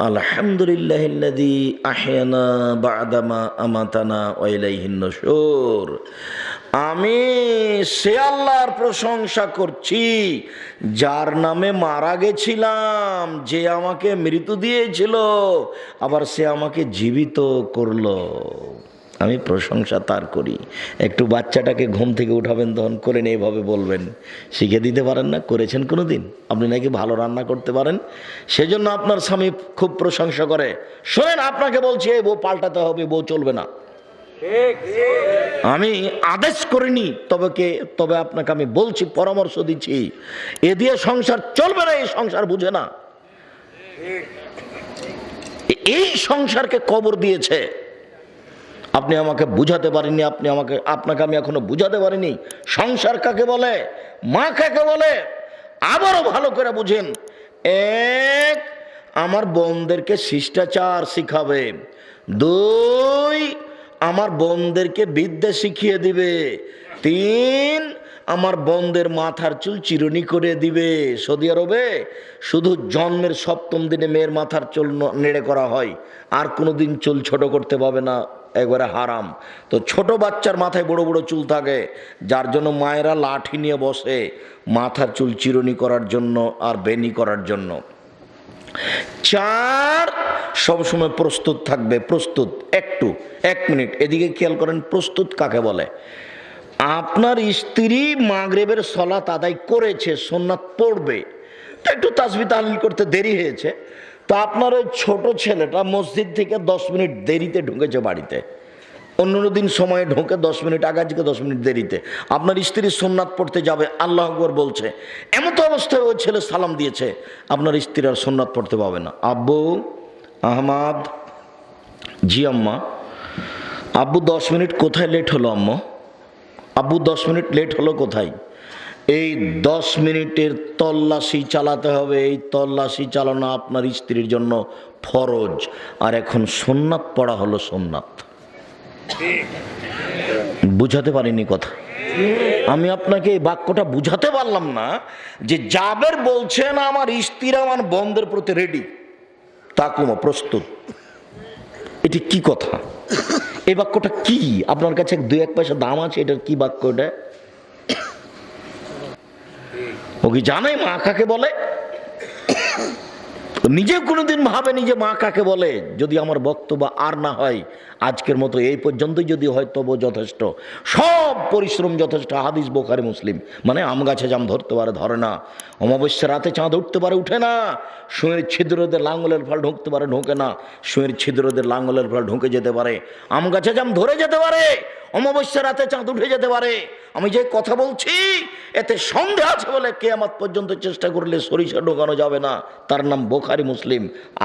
আলহামদুলিল্লাহিল্লাযী আহয়ানা বা'দামা আমাতানা ওয়া ইলাইহিন নুশুর। আমি সে আল্লাহর প্রশংসা করছি যার নামে মারা গেছিলাম, যে আমাকে মৃত্যু দিয়েছিল, আবার সে আমাকে জীবিত করলো। আমি প্রশংসা তার করি। একটু বাচ্চাটাকে ঘুম থেকে উঠাবেন, তখন করে নিয়ে এভাবে বলবেন। শিখে দিতে পারেন না? করেছেন কোনো দিন? আপনি নাকি ভালো রান্না করতে পারেন, সেজন্য আপনার স্বামী খুব প্রশংসা করে। শোনেন, আপনাকে বলছি, এই বউ পাল্টাতে হবে, বউ চলবে না। আমি আদেশ করিনি, তবে আপনাকে আমি বলছি, পরামর্শ দিচ্ছি, এ দিয়ে সংসার চলবে না। এই সংসার বুঝে না, এই সংসারকে কবর দিয়েছে। আপনি আমাকে বুঝাতে পারেননি, আপনাকে আমি এখনো বুঝাতে পারিনি সংসার কাকে বলে, মা কাকে বলে। আবারও ভালো করে বুঝেন। এক, আমার বোনদেরকে শিষ্টাচার শিখাবে। দুই, আমার বোনদেরকে বিদ্যা শিখিয়ে দিবে। তিন, আমার বোনদের মাথার চুল চিরুনি করে দিবে। সৌদি আরবে শুধু জন্মের 7ম দিনে মেয়ের মাথার চুল নেড়ে করা হয়, আর কোনোদিন চুল ছোট করতে পাবে না, একবারে হারাম। তো ছোট বাচ্চার মাথায় বড় বড় চুল থাকে, যার জন্য মায়েরা লাঠি নিয়ে বসে মাথার চুল চিরুনি করার জন্য আর বেনি করার জন্য। 4, সবসময় প্রস্তুত থাকবে। প্রস্তুত, এক মিনিট এদিকে খেয়াল করেন, প্রস্তুত কাকে বলে? আপনার স্ত্রী মাগরিবের সালাত আদায় করেছে, সুন্নাত পড়বে, তো একটু তাসবিহ তাহলিল করতে দেরি হয়েছে, তো আপনার ওই ছোট ছেলেটা মসজিদ থেকে 10 মিনিট দেরিতে ঢুকেছে বাড়িতে। অন্য দিন সময়ে ঢোকে 10 মিনিট আগে, আজকে 10 মিনিট দেরিতে। আপনার স্ত্রী সুন্নাত পড়তে যাবে, আল্লাহু আকবার বলছে, এমন অবস্থায় ওই ছেলে সালাম দিয়েছে, আপনার স্ত্রী আর সুন্নাত পড়তে পাবে না। আব্বু আহমাদ, জি আম্মা। আব্বু 10 মিনিট কোথায় লেট হলো আম্মা? আব্বু 10 মিনিট লেট হলো কোথায়? এই 10 মিনিটের তল্লাশি চালাতে হবে। এই তল্লাশি চালানো আপনার স্ত্রীর জন্য ফরজ, আর এখন সুন্নাত পড়া হলো সুন্নাত। বুঝাতে পারিনি কথা? আমি আপনাকে এই বাক্যটা বুঝাতে পারলাম না যে জাবের বলছেন আমার স্ত্রী আমার বোনদের প্রতি রেডি, তাকুমা প্রস্তুত। এটি কি কথা? এই বাক্যটা কি? আপনার কাছে 2-1 পয়সা দাম আছে? এটার কি বাক্য? এটা ও কি জানে মা কাকে বলে? নিজে কোনোদিন ভাবেনি যে মা কাকে বলে। যদি আমার বক্তব্য আর না হয়, আজকের মতো এই পর্যন্তই যদি হয় তবু যথেষ্ট, সব পরিশ্রম যথেষ্ট। হাদিস বুখারী মুসলিম। মানে আম গাছে জাম ধরতে পারে ধরে না, অমাবস্যা রাতে চাঁদ উঠতে পারে উঠে না, সুঁয়ের ছিদ্রদের লাঙ্গলের ফল ঢুকতে পারে ঢোকে না, সুঁয়ের ছিদ্রদের লাঙ্গলের ফল ঢুকে যেতে পারে, আম গাছে জাম ধরে যেতে পারে, অমাবস্যা রাতে চাঁদ উঠে যেতে পারে। আমি যে কথা বলছি এতে সন্দেহ আছে বলে কিয়ামত পর্যন্ত চেষ্টা করলে সরিষা ঢোকানো যাবে না। তার নাম বুখারী মুসলিম।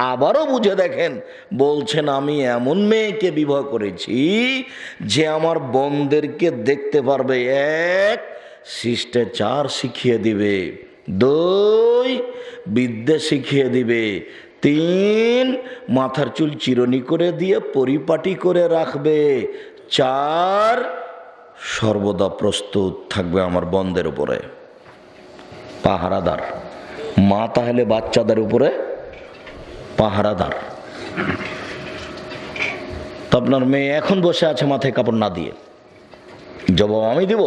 আবারও বুঝে দেখেন, বলছেন আমি এমন মেয়েকে বিবাহ করেছি যে আমার বোনদেরকে দেখতে পারবে, 1 শিষ্টাচার শিখিয়ে দিবে, 2 বিদ্যা শিখিয়ে দিবে, 3 মাথার চুল চিরনি করে দিয়ে পরিপাটি করে রাখবে, 4 সর্বদা প্রস্তুত থাকবে আমার বন্ধের উপরে, পাহারাদার। মা তাহলে বাচ্চাদের উপরে পাহারাদার। তো আপনার মেয়ে এখন বসে আছে মাথায় কাপড় না দিয়ে, জবাব আমি দিব?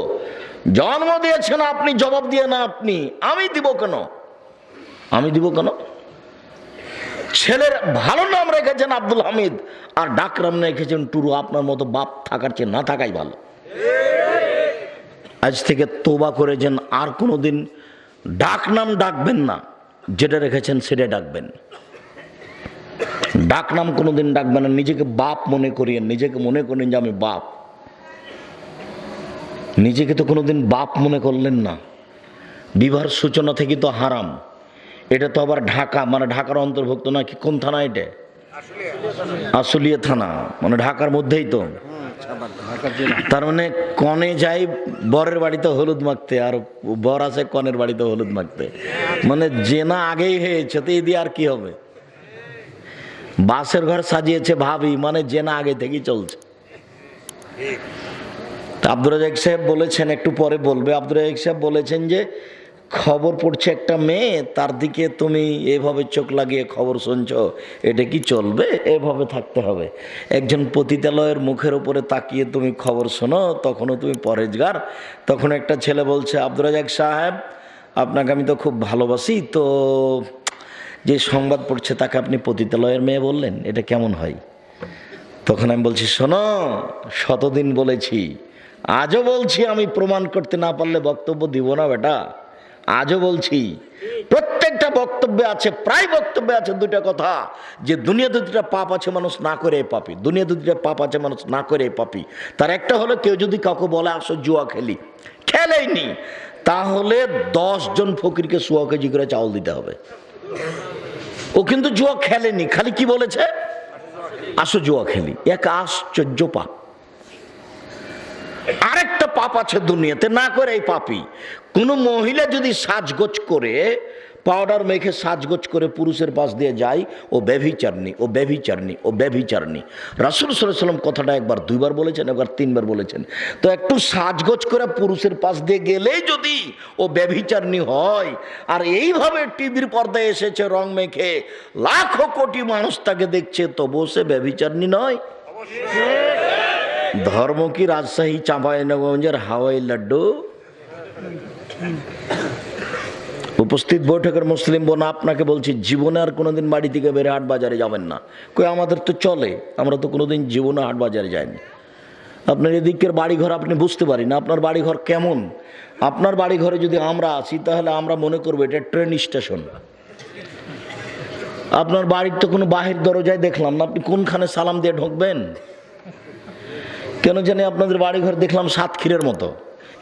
জন্ম দিয়েছেন আপনি, জবাব দিয়ে না আপনি, আমি দিব কেন? আমি দিব কেন? ছেলের ভালো নাম রেখেছেন আব্দুল হামিদ আর ডাক নাম রেখেছেন টুরু। আপনার মতো বাপ থাকার চেয়ে না থাকাই ভালো। আজ থেকে তোবা করেছেন, আর কোনোদিন ডাক নাম ডাকবেন না, যেটা রেখেছেন সেটা ডাকবেন। ডাক নাম কোনোদিন ডাকবেন না। নিজেকে বাপ মনে করিয়েন, নিজেকে মনে করেন যে আমি বাপ। নিজেকে তো কোনোদিন বাপ মনে করলেন না। বিবাহের সূচনা থেকে তো হারাম। এটা তো আবার ঢাকা, মানে ঢাকার অন্তর্ভুক্ত নাকি? কোন থানা এটা? আশুলিয়া থানা, মানে ঢাকার মধ্যেই তো। তার মানে কনে যাই বরের বাড়িতে হলুদ মাখতে, আর বর আছে কনের বাড়িতে হলুদ মাখতে। মানে জেনা আগেই হয়েছে, তো এই দিয়ে আর কি হবে? বাসের ঘর সাজিয়েছে ভাবি, মানে জেনা আগে থেকেই চলছে। আব্দুর রাজাক সাহেব বলেছেন, একটু পরে বলবে, আব্দুর রাজাক সাহেব বলেছেন যে খবর পড়ছে একটা মেয়ে, তার দিকে তুমি এভাবে চোখ লাগিয়ে খবর শুনছো, এটা কি চলবে? এভাবে থাকতে হবে। একজন পতিতালয়ের মুখের উপরে তাকিয়ে তুমি খবর শোনো, তখনও তুমি পরেজগার। তখন একটা ছেলে বলছে, আব্দুর রাজাক সাহেব আপনাকে আমি তো খুব ভালোবাসি, তো যে সংবাদ পড়ছে তাকে আপনি পতিতালয়ের মেয়ে বললেন, এটা কেমন হয়? তখন আমি বলছি, শোনো, শতদিন বলেছি, আজও বলছি, আমি প্রমাণ করতে না পারলে বক্তব্য দিব না বেটা। আজও বলছি, প্রত্যেকটা বক্তব্যে আছে, প্রায় বক্তব্যে আছে 2টা কথা, যে দুনিয়াতে 2টা পাপ আছে মানুষ না করে পাপী। দুনিয়াতে 2টা পাপ আছে মানুষ না করে পাপী। তার একটা হলো, কেউ যদি কাউকে বলে আসো জুয়া খেলি, খেলেইনি, তাহলে 10 জন ফকিরকে 100 কেজি করে চাউল দিতে হবে। ও কিন্তু জুয়া খেলেনি, খালি কি বলেছে? আসো জুয়া খেলি। এক আশ্চর্য পাপ। আরেকটা পাপ আছে দুনিয়াতে, না করে এই পাপী। কোনো মহিলা যদি সাজগোজ করে, পাউডার মেখে সাজগোজ করে পুরুষের পাশ দিয়ে যায়, ও ব্যভিচারিণী, ও ব্যভিচারিণী, ও ব্যভিচারিণী। রাসূল সাল্লাল্লাহু আলাইহি ওয়াসাল্লাম কথাটা একবার 2বার বলেছেন, একবার 3বার বলেছেন। তো একটু সাজগোজ করে পুরুষের পাশ দিয়ে গেলেই যদি ও ব্যভিচারিণী হয়, আর এইভাবে টিভির পর্দায় এসেছে রং মেখে, লাখো কোটি মানুষ তাকে দেখছে, তবুও সে ব্যভিচারিণী নয়। ধর্ম কি রাজশাহী চাঁপাইনবাবগঞ্জের হাওয়াই লাড্ডু? উপস্থিত বৈঠকের মুসলিম বোন, আপনাকে বলছি, জীবনে আর কোনোদিন বাড়ি থেকে বেরে হাট বাজারে যাবেন না। কই আমাদের তো চলে, আমরা তো কোনোদিন জীবনে হাট বাজারে যাইনি। আপনার এদিকের বাড়িঘর আপনি বুঝতে পারি না, আপনার বাড়িঘর কেমন। আপনার বাড়িঘরে যদি আমরা আসি, তাহলে আমরা মনে করবো এটা ট্রেন স্টেশন। আপনার বাড়ির তো কোনো বাহির দরজায় দেখলাম না, আপনি কোনখানে সালাম দিয়ে ঢুকবেন? কেন জানি আপনাদের বাড়িঘর দেখলাম সাতক্ষীরের মতো,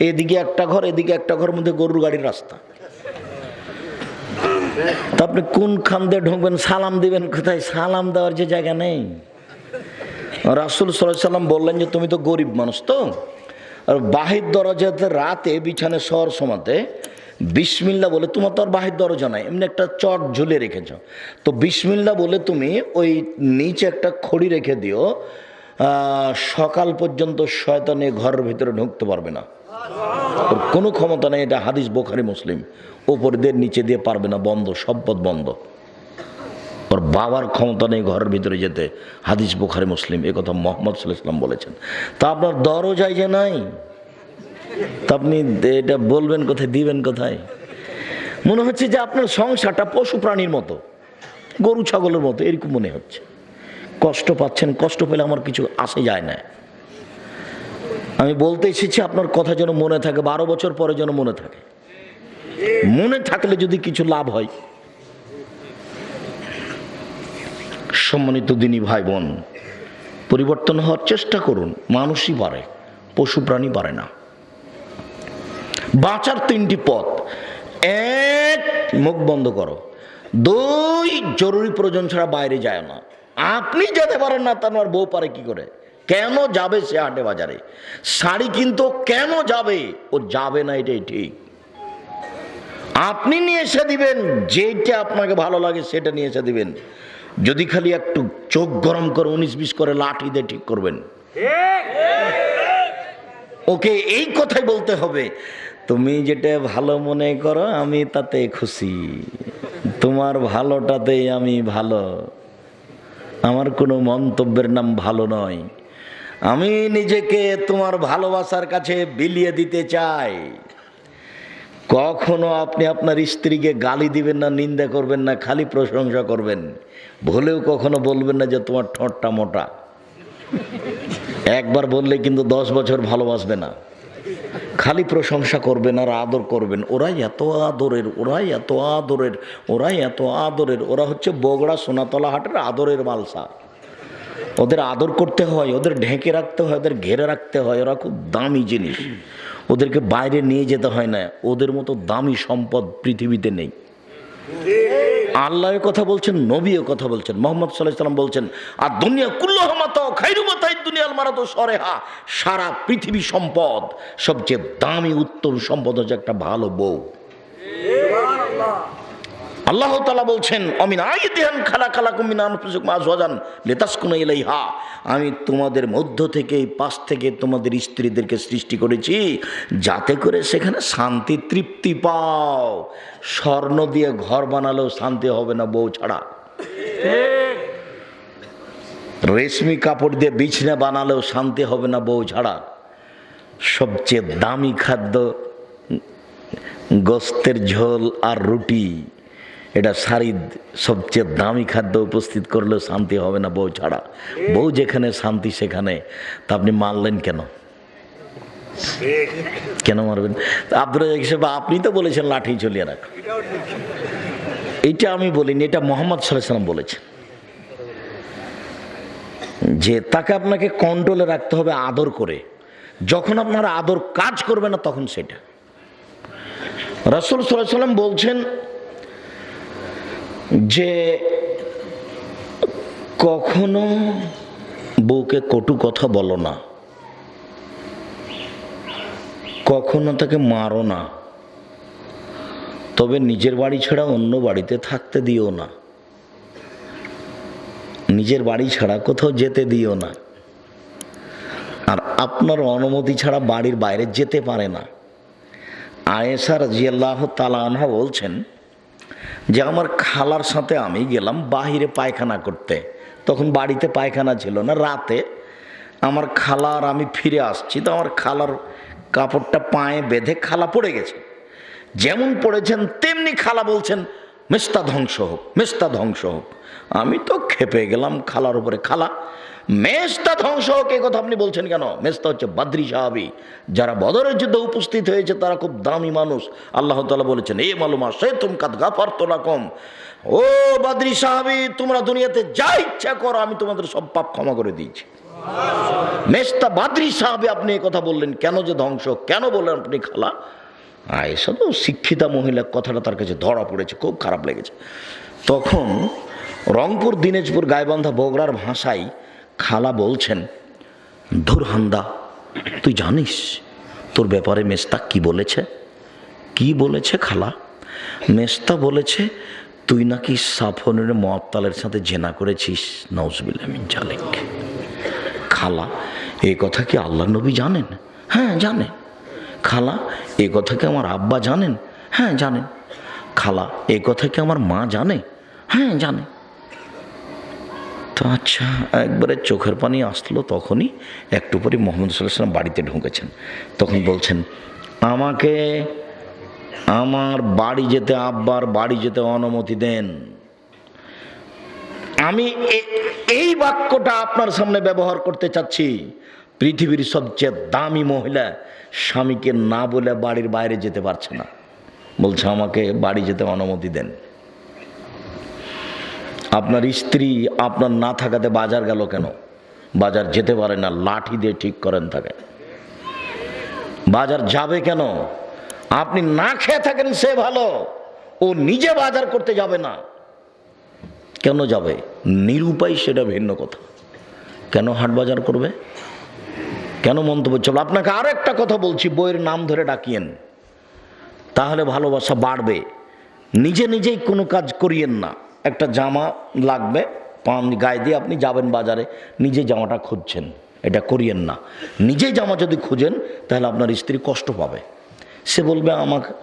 এদিকে একটা ঘর, এদিকে একটা ঘর, মধ্যে গরুর গাড়ির রাস্তা। তা আপনি কোনখান দিয়ে ঢুকবেন, সালাম দিবেন কোথায়? সালাম দেওয়ার যে জায়গা নেই। রাসূল সাল্লাল্লাহু আলাইহি ওয়াসাল্লাম বললেন যে তুমি তো গরিব মানুষ, তো আর বাহির দরজাতে রাতে বিছানে শোয়ার সময়তে বিসমিল্লাহ বলে, তোমার তো আর বাহির দরজা নাই, এমনি একটা চট ঝুলিয়ে রেখেছ, তো বিসমিল্লাহ বলে তুমি ওই নিচে একটা খড়ি রেখে দিও, সকাল পর্যন্ত শয়তানে ঘরের ভিতরে ঢুকতে পারবে না, ওর কোনো ক্ষমতা নেই। এটা হাদিস বুখারী মুসলিম। উপর দিয়ে নিচে দিয়ে পারবে না, বন্ধ, সব পথ বন্ধ। ওর বাবার ক্ষমতা নেই ঘরের ভিতরে যেতে, হাদিস বুখারী মুসলিম। এ কথা মুহাম্মদ সাল্লাল্লাহু আলাইহি ওয়াসাল্লাম বলেছেন। তা আপনার দরজায় যে নাই, তা আপনি এটা বলবেন কোথায়, দিবেন কোথায়? মনে হচ্ছে যে আপনার সংসারটা পশু প্রাণীর মতো, গরু ছাগলের মতো এরকম মনে হচ্ছে। কষ্ট পাচ্ছেন, কষ্ট পেলে আমার কিছু আসে যায় না। আমি বলতে এসেছি আপনার কথা যেন মনে থাকে, 12 বছর পরে যেন মনে থাকে। মনে থাকলে যদি কিছু লাভ হয়। সম্মানিত দিনী ভাই বোন, পরিবর্তন হওয়ার চেষ্টা করুন। মানুষই পারে, পশু প্রাণী পারে না। বাঁচার 3টি পথ: 1, মুখ বন্ধ করো। 2, জরুরি প্রয়োজন ছাড়া বাইরে যায় না। আপনি যেতে পারেন না, তার বউ পারে কি করে? কেন যাবে সে হাটে বাজারে? শাড়ি কিন্তু কেন যাবে? ও যাবে না, এটাই ঠিক। আপনি নিয়ে এসে দিবেন, যেটা আপনাকে ভালো লাগে সেটা নিয়ে এসে দিবেন। যদি খালি একটু চোখ গরম করে 19-20 করে লাঠি দিয়ে ঠিক করবেন। ওকে এই কথাই বলতে হবে, তুমি যেটা ভালো মনে করো আমি তাতে খুশি, তোমার ভালোটাতেই আমি ভালো, আমার কোনো মন্তব্যের নাম ভালো নয়। আমি নিজেকে তোমার ভালোবাসার কাছে বিলিয়ে দিতে চাই। কখনো আপনি আপনার স্ত্রীকে গালি দিবেন না, নিন্দা করবেন না, খালি প্রশংসা করবেন। ভুলেও কখনো বলবেন না যে তোমার ঠোঁটটা মোটা। একবার বললে কিন্তু 10 বছর ভালোবাসবে না। খালি প্রশংসা করবেন আর আদর করবেন। ওরাই এত আদরের, ওরাই এত আদরের, ওরাই এত আদরের। ওরা হচ্ছে বগুড়া সোনাতলা হাটের আদরের মালসা। ওদের আদর করতে হয়, ওদের ঢেকে রাখতে হয়, ওদের ঘেরে রাখতে হয়। ওরা খুব দামি জিনিস, ওদেরকে বাইরে নিয়ে যেতে হয় না। ওদের মতো দামি সম্পদ পৃথিবীতে নেই। আল্লাহর কথা বলছেন, নবীও কথা বলছেন, মুহাম্মদ সাল্লাল্লাহু আলাইহি ওয়াসাল্লাম বলছেন, আর দুনিয়া কুল্লুহা মাতা খায়রু মাতাই দুনিয়াল মারাতু সরেহা। সারা পৃথিবী সম্পদ, সবচেয়ে দামি উত্তম সম্পদ হচ্ছে একটা ভালো বউ। আল্লাহ তাআলা বলছেন, অমিন আইতিহান খালাকালাকুম মিন আনফুসিকুম আজওয়াজান লিতাসকুনু ইলাইহা। আমি তোমাদের মধ্য থেকে, পাশ থেকে তোমাদের স্ত্রীদেরকে সৃষ্টি করেছি যাতে করে সেখানে শান্তি তৃপ্তি পাও। স্বর্ণ দিয়ে ঘর বানালেও শান্তি হবে না বউ ছাড়া। রেশমি কাপড় দিয়ে বিছনা বানালেও শান্তি হবে না বউ ছাড়া। সবচেয়ে দামি খাদ্য গোস্তের ঝোল আর রুটি, এটা সারিদ সবচেয়ে দামি খাদ্য উপস্থিত করলেও শান্তি হবে না বউ ছাড়া। বউ যেখানে শান্তি সেখানে। তা আপনি মারলেন কেন? কেন মারবেন? আব্দুর রাজ্জাক সাহেব, আপনি তো বলেছেন লাঠি ঝুলিয়ে রাখ। এইটা আমি বলিনি, এটা মুহাম্মদ সাল্লাল্লাহু আলাইহি ওয়াসাল্লাম বলেছেন যে তাকে আপনাকে কন্ট্রোলে রাখতে হবে আদর করে। যখন আপনারা আদর কাজ করবে না তখন সেটা। রাসূল সাল্লাল্লাহু আলাইহি ওয়াসাল্লাম বলছেন যে কখনো বউকে কটু কথা বলো না, কখনো তাকে মারো না, তবে নিজের বাড়ি ছাড়া অন্য বাড়িতে থাকতে দিও না। নিজের বাড়ি ছাড়া কোথাও যেতে দিও না। আর আপনার অনুমতি ছাড়া বাড়ির বাইরে যেতে পারে না। আয়েশা রাদিয়াল্লাহু তাআলা আনহা বলছেন যে আমার খালার সাথে আমি গেলাম বাহিরে পায়খানা করতে। তখন বাড়িতে পায়খানা ছিল না। রাতে আমার খালা আর আমি ফিরে আসছি, তো আমার খালার কাপড়টা পায়ে বেঁধে খালা পড়ে গেছে। যেমন পড়েছেন তেমনি খালা বলছেন, মেস্তা ধ্বংস হোক, মেস্তা ধ্বংস হোক। আমি তো খেপে গেলাম খালার উপরে। খালা, মেস্তা ধ্বংস হোক এ কথা আপনি বলছেন কেন? মেস্তা হচ্ছে বাদরি সাহাবী, যারা বদরের যুদ্ধে উপস্থিত হয়েছে, তারা খুব দামি মানুষ। আল্লাহ তাআলা বলেছেন, এ মালুমা সে তুম কাদ গাফারতু লাকুম, ও বাদরি সাহাবী, তোমরা দুনিয়াতে যা ইচ্ছা করো, আমি তোমাদের সব পাপ ক্ষমা করে দিয়েছি। মেস্তা বাদরি সাহাবী, আপনি এই কথা বললেন কেন যে ধ্বংস? কেন বললেন আপনি খালা? আয়েশা তো শিক্ষিতা মহিলা, কথাটা তার কাছে ধরা পড়েছে, খুব খারাপ লেগেছে। তখন রংপুর, দিনাজপুর, গাইবান্ধা, বগুড়ার ভাষায় খালা বলছেন, ধুরহান্দা, তুই জানিস তোর ব্যাপারে মেস্তা কি বলেছে? কি বলেছে খালা? মেস্তা বলেছে তুই নাকি সাফনের মুআত্তালের সাথে জেনা করেছিস। নাউজুবিল্লাহ মিন জালিক। খালা, এই কথা কি আল্লাহ নবী জানেন? হ্যাঁ জানেন। খালা, এই কথা কি আমার আব্বা জানেন? হ্যাঁ জানেন। খালা, এই কথা কি আমার মা জানে? হ্যাঁ জানে। তো আচ্ছা, একবারে চোখের পানি আসলো। তখনই একটু পরে মুহাম্মদ সাল্লাল্লাহু আলাইহি ওয়াসাল্লাম বাড়িতে ঢুকেছেন। তখন বলছেন, আমাকে আমার বাড়ি যেতে, আব্বার বাড়ি যেতে অনুমতি দেন। আমি এই বাক্যটা আপনার সামনে ব্যবহার করতে চাচ্ছি। পৃথিবীর সবচেয়ে দামি মহিলা স্বামীকে না বলে বাড়ির বাইরে যেতে পারছে না, বলছে আমাকে বাড়ি যেতে অনুমতি দেন। আপনার স্ত্রী আপনার না থাকাতে বাজার গেল কেন? বাজার যেতে পারে না, লাঠি দিয়ে ঠিক করেন থাকে। বাজার যাবে কেন? আপনি না খেয়ে থাকেন সে ভালো, ও নিজে বাজার করতে যাবে না। কেন যাবে? নিরুপায়, সেটা ভিন্ন কথা। কেন হাট বাজার করবে? কেন মন্তব্য চলো? আপনাকে আরো একটা কথা বলছি, বইয়ের নাম ধরে ডাকিয়েন, তাহলে ভালোবাসা বাড়বে। নিজে নিজেই কোনো কাজ করিয়েন না। একটা জামা লাগবে, পান গায়ে দিয়ে আপনি যাবেন বাজারে, নিজে জামাটা খুঁজছেন, এটা করিয়েন না। নিজেই জামা যদি খুঁজেন তাহলে আপনার স্ত্রী কষ্ট পাবে। সে বলবে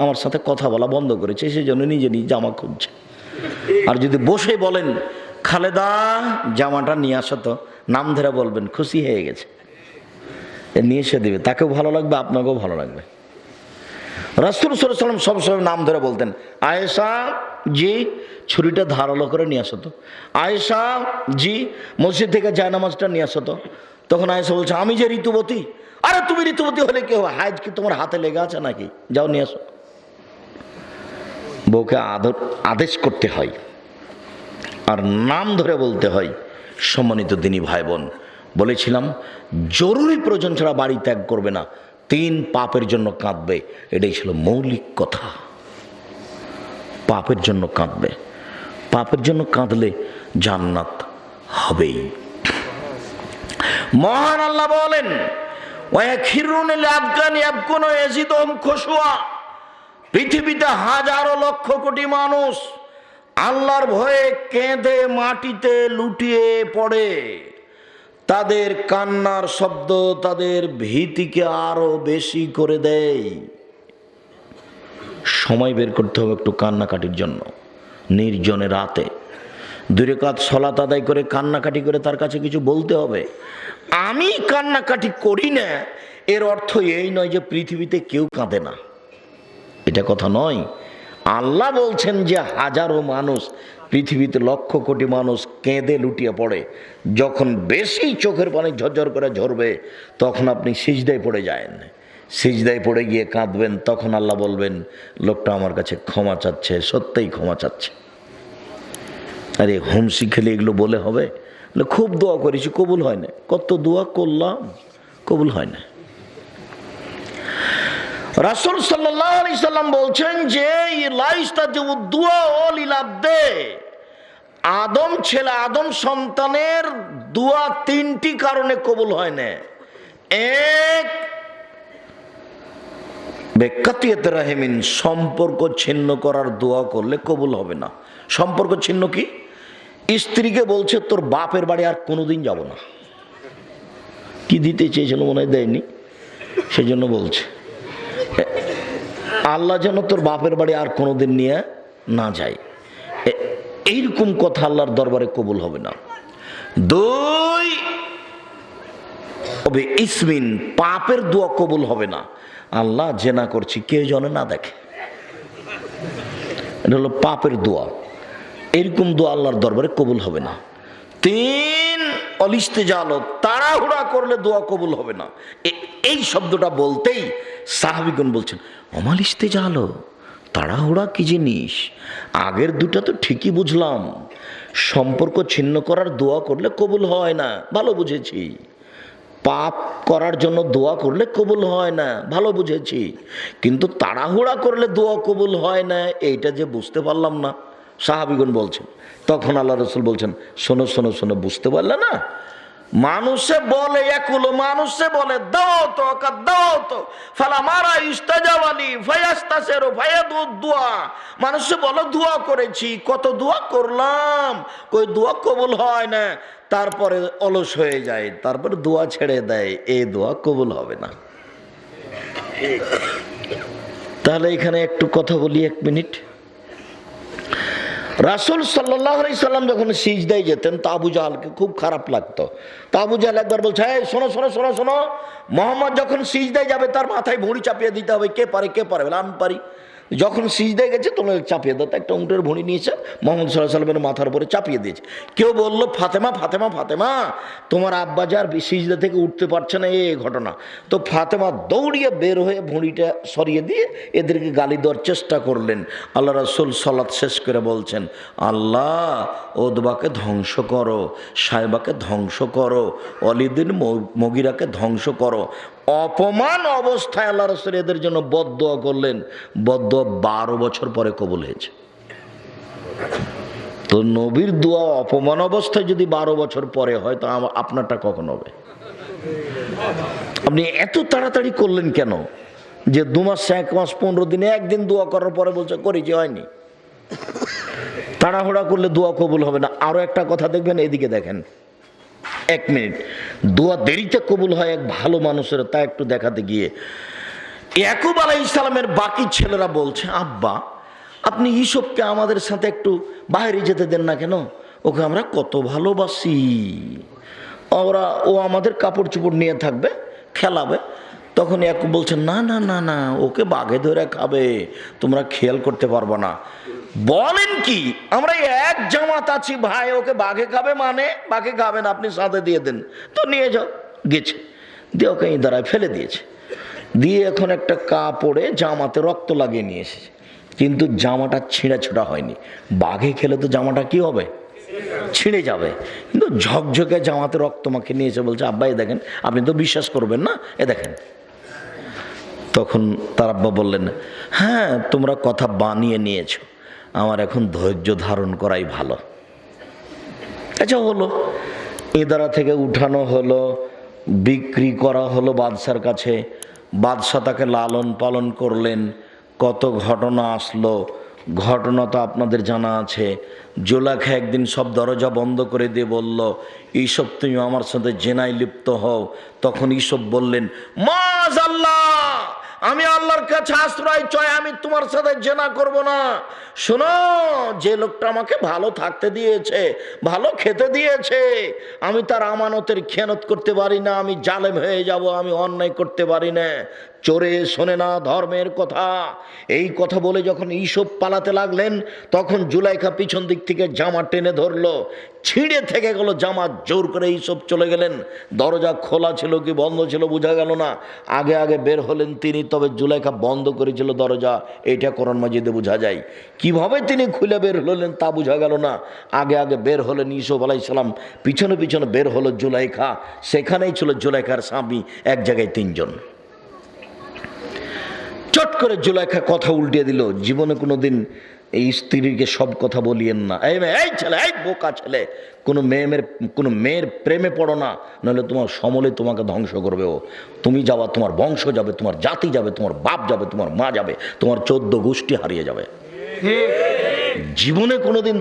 আমার সাথে কথা বলা বন্ধ করেছে, সেই জন্য নিজে নিজে জামা খুঁজছে। আর যদি বসে বলেন খালেদা জামাটা নিয়ে আসো তো, নাম ধরে বলবেন, খুশি হয়ে গেছে, নিয়ে এসে দেবে, তাকেও ভালো লাগবে, আপনাকেও ভালো লাগবে। রাসূল সাল্লাল্লাহু আলাইহি ওয়াসাল্লাম সবসময় নাম ধরে বলতেন, আয়েশা জি ছুরিটা ধারালো করে নিয়ে আসো তো, আয়েশা জি মসজিদ থেকে জায়নামাজটা নিয়ে আসো তো। তখন আয়েশা বলছে আমি যে ঋতুবতী। আরে তুমি ঋতুবতী হলে কি হবে? হাইজ কি তোমার হাতে লেগে আছে নাকি? যাও নিয়ে আসো। বউকে আদেশ করতে হয় আর নাম ধরে বলতে হয়। সম্মানিত দিনী ভাই বোন, বলেছিলাম জরুরি প্রয়োজন ছাড়া বাড়ি ত্যাগ করবে না, 3 পাপের জন্য কাঁদবে। এটাই ছিল মৌলিক কথা। পাপের জন্য কাঁদবে, পাপের জন্য কাঁদলে জান্নাত হবেই। মহান আল্লাহ বলেন পৃথিবীতে হাজারো লক্ষ কোটি মানুষ আল্লাহর ভয়ে কেঁদে মাটিতে লুটিয়ে পড়ে। তাদের কান্নার শব্দ তাদের ভীতিকে আরো বেশি করে দেয়। সময় বের করতে হবে একটু কান্নাকাটির জন্য। নির্জনে রাতে 2 রাকাত সালাত আদায় করে কান্নাকাটি করে তার কাছে কিছু বলতে হবে। আমি কান্নাকাটি করি না এর অর্থ এই নয় যে পৃথিবীতে কেউ কাঁদে না, এটা কথা নয়। আল্লাহ বলছেন যে হাজারো মানুষ, পৃথিবীতে লক্ষ কোটি মানুষ কেঁদে লুটিয়ে পড়ে। যখন বেশি চোখের পানি ঝরঝর করে ঝরবে তখন আপনি সিজদায় পড়ে যান, সিজদায় পড়ে গিয়ে কাঁদবেন। তখন আল্লাহ বলবেন লোকটা আমার কাছে ক্ষমা চাচ্ছে, সত্যিই ক্ষমা চাচ্ছে। আরে হুমসি খেলে এগুলো বলে হবে? খুব দোয়া করেছি কবুল হয় না। কত দোয়া করলাম, কবুল হয় না। রাসূল সাল্লাল্লাহু আলাইহি সাল্লাম বলছেন যে আদম ছেলে আদম সন্তানের দোয়া 3টি কারণে কবুল হয় না। এক, বেকাতিয়াত রাহিমিন, সম্পর্ক ছিন্ন করার দোয়া করলে কবুল হবে না। সম্পর্ক ছিন্ন কি? স্ত্রীকে বলছে তোর বাপের বাড়ি আর কোনোদিন যাব না। কি দিতে চেয়েছিল মনে হয় দেয়নি, সেজন্য বলছে আল্লাহ যেন তোর বাপের বাড়ি আর কোনোদিন নিয়ে না যায়। এইরকম কথা আল্লাহর দরবারে কবুল হবে না। 2, ইসমিন, পাপের দোয়া কবুল হবে না। আল্লাহ জেনা করছি কেউ যেন না দেখে, এটা হলো পাপের দোয়া। এরকম দোয়া আল্লাহর দরবারে কবুল হবে না। 3, অলিস্তেজালত, তাড়াহুড়া করলে দোয়া কবুল হবে না। এই শব্দটা বলতেই সাহাবীগণ বলছেন অমাল ইস্তেজালো, তাড়াহুড়া কি জিনিস? আগের 2টা তো ঠিকই বুঝলাম, সম্পর্ক ছিন্ন করার দোয়া করলে কবুল হয় না, ভালো বুঝেছি। পাপ করার জন্য দোয়া করলে কবুল হয় না, ভালো বুঝেছি। কিন্তু তাড়াহুড়া করলে দোয়া কবুল হয় না, এইটা যে বুঝতে পারলাম না। সাহাবীগণ বলছেন, তখন আল্লাহ রাসূল বলছেন শোনো শোনো শোনো, বুঝতে পারলে না? মানুষে বলে একুলো, মানুষে বলে দাও তো ফালা মারা ইস্তাজাবালি ফায়াস্তাসেরো ফায়াদুদ দোয়া। মানুষে বলে দোয়া করেছি, কত দোয়া করলাম, কই দোয়া কবুল হয় না, তারপরে অলস হয়ে যায়, তারপরে দোয়া ছেড়ে দেয়, এই দোয়া কবুল হবে না। তাহলে এখানে একটু কথা বলি 1 মিনিট। রাসূল সাল্লাল্লাহু আলাইহি সাল্লাম যখন সিজদায় যেতেন তা আবু জাহলকে খুব খারাপ লাগতো। তা আবু জাহল একবার বলছে এই শোনো শোনো শোনো শোনো, মোহাম্মদ যখন সিজদায় যাবে তার মাথায় ভুঁড়ি চাপিয়ে দিতে হবে। কে পারে? বলে আমি পারি। যখন সিজদায় গেছে তোমার চাপিয়ে দাও, একটা উঁটের ভুঁড়ি নিয়েছে মোহাম্মদ সাল্লাল্লাহু আলাইহি ওয়াসাল্লামের মাথার উপরে চাপিয়ে দিয়েছে। কেউ বলল ফাতেমা ফাতেমা ফাতেমা তোমার আব্বা যার সিজদা থেকে উঠতে পারছে না, এই ঘটনা। তো ফাতেমা দৌড়িয়ে বের হয়ে ভুঁড়িটা সরিয়ে দিয়ে এদেরকে গালি দেওয়ার চেষ্টা করলেন। আল্লাহ রাসূল সালাত শেষ করে বলছেন, আল্লাহ ওদবাকে ধ্বংস করো, সাহেবাকে ধ্বংস করো, ওয়ালিদিন মুগিরাকে ধ্বংস করো। অপমান অবস্থায় আল্লাহ রাসূল এদের জন্য বদদোয়া করলেন। বদদোয়া 12 বছর পরে কবুল হয়েছে। তো নবীর দোয়া অপমান অবস্থায় যদি 12 বছর পরে হয়, তো আপনারটা কখন হবে? আপনি এত তাড়াতাড়ি করলেন কেন? যে 2 মাস 1 মাস 15 দিনে একদিন দোয়া করার পরে বলছে করেছি, হয়নি। তাড়াহুড়া করলে দোয়া কবুল হবে না। আরো একটা কথা দেখবেন, এদিকে দেখেন, 1 মিনিট। দোয়া দেরিতে কবুল হয় এক ভালো মানুষের, তা একটু দেখাতে গিয়ে ইয়াকুব আলাইহিস সালামের বাকি ছেলেরা বলছে, আব্বা আপনি ইউসুফকে আমাদের সাথে একটু বাইরে যেতে দেন না কেন? ওকে আমরা কত ভালোবাসি, ও আমাদের কাপড় চোপড় নিয়ে থাকবে, খেলাবে। তখন ইয়াকুব বলছেন, না না না না, ওকে বাঘে ধরে খাবে, তোমরা খেয়াল করতে পারবো না। বলেন কি, আমরা এক জামাত আছি ভাই, ওকে বাঘে খাবে মানে বাঘে খাবে না, আপনি সাথে দিয়ে দেন। তো নিয়ে যাও, গেছে, দিয়ে ওকে এই দাঁড়ায় ফেলে দিয়েছে। দিয়ে এখন একটা কাপড়ে জামাতে রক্ত লাগিয়ে নিয়ে এসেছে, কিন্তু জামাটা ছিঁড়া ছোড়া হয়নি। বাঘে খেলে তো জামাটা কি হবে? ছিঁড়ে যাবে। কিন্তু ঝকঝকে জামাতে রক্ত মাখে নিয়েছে। বলছে, আব্বা এ দেখেন, আপনি তো বিশ্বাস করবেন না, এ দেখেন। তখন তার আব্বা বললেন, হ্যাঁ তোমরা কথা বানিয়ে নিয়েছো, আমার এখন ধৈর্য ধারণ করাই ভালো। আচ্ছা হলো, ইদারা থেকে উঠানো হলো, বিক্রি করা হলো বাদশার কাছে। বাদশা তাকে লালন পালন করলেন। কত ঘটনা আসলো, ঘটনা তো আপনাদের জানা আছে। জুলেখা একদিন সব দরজা বন্ধ করে দিয়ে বলল, ইউসুফ তুমি আমার সাথে জেনায় লিপ্ত হও। তখন ইউসুফ বললেন, মাআযাল্লাহ, আমি আল্লাহর কাছে আশ্রয় চাই, আমি তোমার সাথে জেনা করব না। শোনো, যে লোকটা আমাকে ভালো থাকতে দিয়েছে, ভালো খেতে দিয়েছে, আমি তার আমানতের খেয়ানত করতে পারি না, আমি জালেম হয়ে যাব, আমি অন্যায় করতে পারি না। চোরে শোনে না ধর্মের কথা। এই কথা বলে যখন ইউসুফ পালাতে লাগলেন, তখন জুলেখা পিছন দিক থেকে জামা টেনে ধরলো, ছিঁড়ে থেকে গেল জামা। জোর করে ইউসুফ চলে গেলেন। দরজা খোলা ছিল কি বন্ধ ছিল বোঝা গেল না। আগে আগে বের হলেন তিনি, তবে জুলেখা বন্ধ করেছিল দরজা, এইটা কোরআন মাজিদে বোঝা যায়। কিভাবে তিনি খুলে বের হলেন তা বোঝা গেল না। আগে আগে বের হলেন ইউসুফ আলাইহিস সালাম, পিছনে পিছনে বের হলো জুলেখা। সেখানেই ছিল জুলেখার স্বামী, এক জায়গায় 3 জন। চট করে জুলেখা কথা উল্টিয়ে দিল, জীবনে কোনোদিন এই স্ত্রীকে সব কথা বলিয়েন না। এই ছেলে, এই বোকা ছেলে, কোনো মেয়ের প্রেমে পড়ো না, নাহলে তোমার সমলে তোমাকে ধ্বংস করবে ও। তুমি যাবা, তোমার বংশ যাবে, তোমার জাতি যাবে, তোমার বাপ যাবে, তোমার মা যাবে, তোমার 14 গোষ্ঠী হারিয়ে যাবে। জীবনে কোনোদিন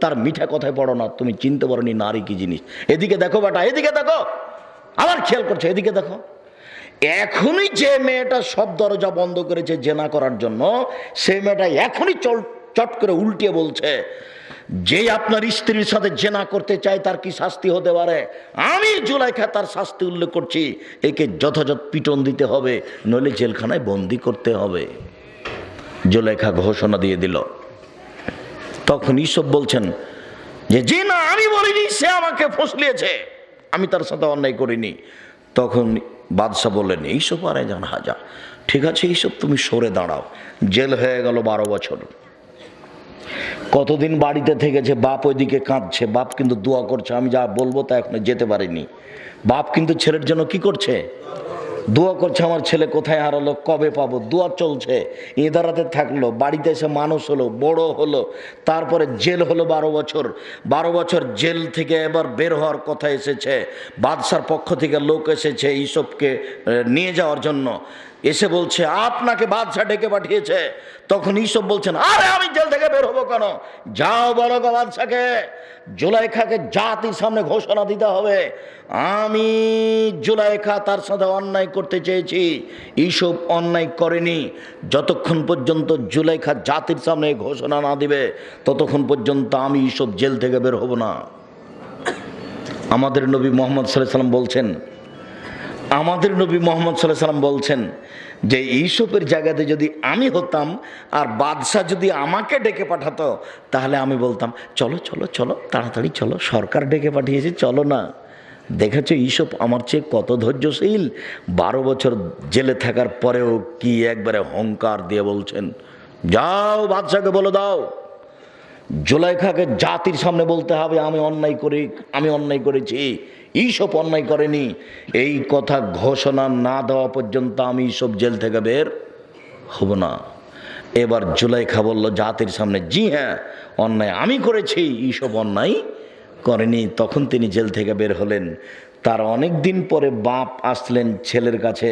তার মিঠা কথায় পড়ো না, তুমি চিনতে পারোনি নারী কি জিনিস। এদিকে দেখো বেটা, এদিকে দেখো, আবার খেয়াল করছো, এদিকে দেখো। এখনই যে মেয়েটা সব দরজা বন্ধ করেছে জেনা করার জন্য, সেই মেয়েটা এখনই চট করে উল্টিয়ে বলছে, যে আপনার স্ত্রীর সাথে জেনা করতে চায় তার কি শাস্তি হতে পারে? আমি জুলেখা তার শাস্তি উল্লেখ করছি, একে যথাযথ পিটন দিতে হবে, নইলে জেলখানায় বন্দি করতে হবে। জুলেখা ঘোষণা দিয়ে দিল। তখন ইউসুফ বলছেন যে জি না, আমি বলিনি, সে আমাকে ফসলিয়েছে, আমি তার সাথে অন্যায় করিনি। তখন বাদশাহ বললেন, ইউসুফ আরে জান হাজা, ঠিক আছে ইউসুফ তুমি সরে দাঁড়াও। জেল হয়ে গেল 12 বছর। কতদিন বাড়িতে থেকেছে, বাপ ওইদিকে কাঁদছে, বাপ কিন্তু দোয়া করছে, আমি যা বলবো তা এখনো যেতে পারিনি। বাপ কিন্তু ছেলের জন্য কি করছে? দোয়া করছে, আমার ছেলে কোথায় হারালো, কবে পাবো, দোয়া চলছে। ইদারাতে থাকলো, বাড়িতে এসে মানুষ হলো, বড় হলো, তারপরে জেল হলো 12 বছর। 12 বছর জেল থেকে এবার বের হওয়ার কথা এসেছে। বাদশার পক্ষ থেকে লোক এসেছে ইউসুফকে নিয়ে যাওয়ার জন্য। এসে বলছে, আপনাকে বাদশা ডেকে পাঠিয়েছে। তখন ইউসুফ বলছেন, আরে আমি জেল থেকে বের হবো কেন? যাও বলো গো বাদশাকে, জুলেখাকে জাতির সামনে ঘোষণা দিতে হবে, আমি জুলেখা তার সাথে অন্যায় করতে চেয়েছি, ইউসুফ অন্যায় করেনি। যতক্ষণ পর্যন্ত জুলেখা জাতির সামনে ঘোষণা না দিবে, ততক্ষণ পর্যন্ত আমি ইউসুফ জেল থেকে বের হব না। আমাদের নবী মুহাম্মদ সাল্লাল্লাহু আলাইহি ওয়াসাল্লাম বলছেন, আমাদের নবী মোহাম্মদ সাল্লাল্লাহু আলাইহি সাল্লাম বলছেন যে ইউসুফের জায়গাতে যদি আমি হতাম আর বাদশাহ যদি আমাকে ডেকে পাঠাতো, তাহলে আমি বলতাম চলো চলো চলো তাড়াতাড়ি চলো, সরকার ডেকে পাঠিয়েছে, চলো না। দেখেছো ইউসুফ আমার চেয়ে কত ধৈর্যশীল, 12 বছর জেলে থাকার পরেও কি একবারে হংকার দিয়ে বলছেন, যাও বাদশাকে বলে দাও জুলাইখাকে জাতির সামনে বলতে হবে আমি অন্যায় করেছি, ইউসুফ অন্যায় করেনি। এই কথা ঘোষণা না দেওয়া পর্যন্ত আমি ইউসুফ জেল থেকে বের হব না। এবার জুলাইখা বলল জাতির সামনে, জি হ্যাঁ অন্যায় আমি করেছি, ইউসুফ অন্যায় করেনি। তখন তিনি জেল থেকে বের হলেন। তার অনেক দিন পরে বাপ আসলেন ছেলের কাছে,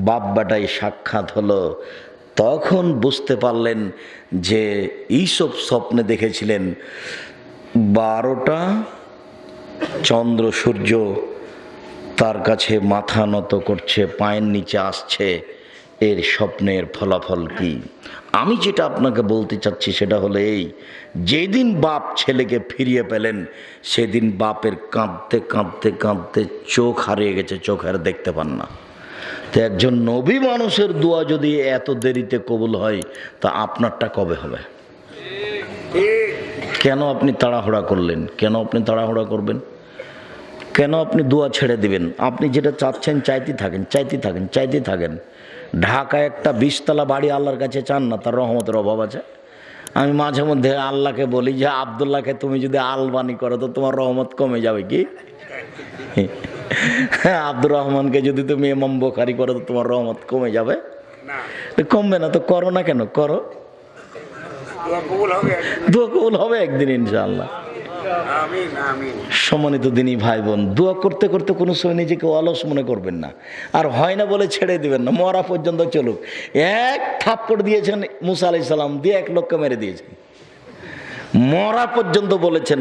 বাপ বেটায় সাক্ষাৎ হলো। তখন বুঝতে পারলেন যে ইউসুফ স্বপ্নে দেখেছিলেন 12টা চন্দ্র সূর্য তার কাছে মাথা নত করছে, পায়ের নিচে আসছে। এর স্বপ্নের ফলাফল কি? আমি যেটা আপনাকে বলতে চাচ্ছি সেটা হলো এই, যেদিন বাপ ছেলেকে ফিরিয়ে পেলেন সেদিন বাপের কাঁদতে কাঁদতে কাঁদতে চোখ হারিয়ে গেছে, চোখ আর দেখতে পান না। তো একজন নবী মানুষের দোয়া যদি এত দেরিতে কবুল হয়, তা আপনারটা কবে হবে? কেন আপনি তাড়াহুড়া করলেন? কেন আপনি তাড়াহুড়া করবেন? কেন আপনি দোয়া ছেড়ে দিবেন? আপনি যেটা চাচ্ছেন চাইতে থাকেন, চাইতে থাকেন, চাইতে থাকেন। ঢাকায় একটা 20 তলা বাড়ি আল্লাহর কাছে চান না? তার রহমতের অভাব আছে? আমি মাঝে মধ্যে আল্লাহকে বলি যে আব্দুল্লাহকে তুমি যদি আলবানি করো তো তোমার রহমত কমে যাবে কি? আব্দুর রহমানকে যদি তুমি ইমাম বুখারী করো তো তোমার রহমত কমে যাবে? কমবে না। তো করো না কেন? করো, দোয়া কবুল হবে একদিন ইনশাআল্লাহ। সম্মানিত দিনী ভাই বোন, দোয়া করতে করতে কোনো সময় নিজেকে অলস মনে করবেন না, আর হয় না বলে ছেড়ে দিবেন না। মরা পর্যন্ত চলুক। এক থাপ্পড় দিয়েছেন মুসা আলাইহিস সালাম, দিয়ে এক লোককে মেরে দিয়েছেন। মরা পর্যন্ত বলেছেন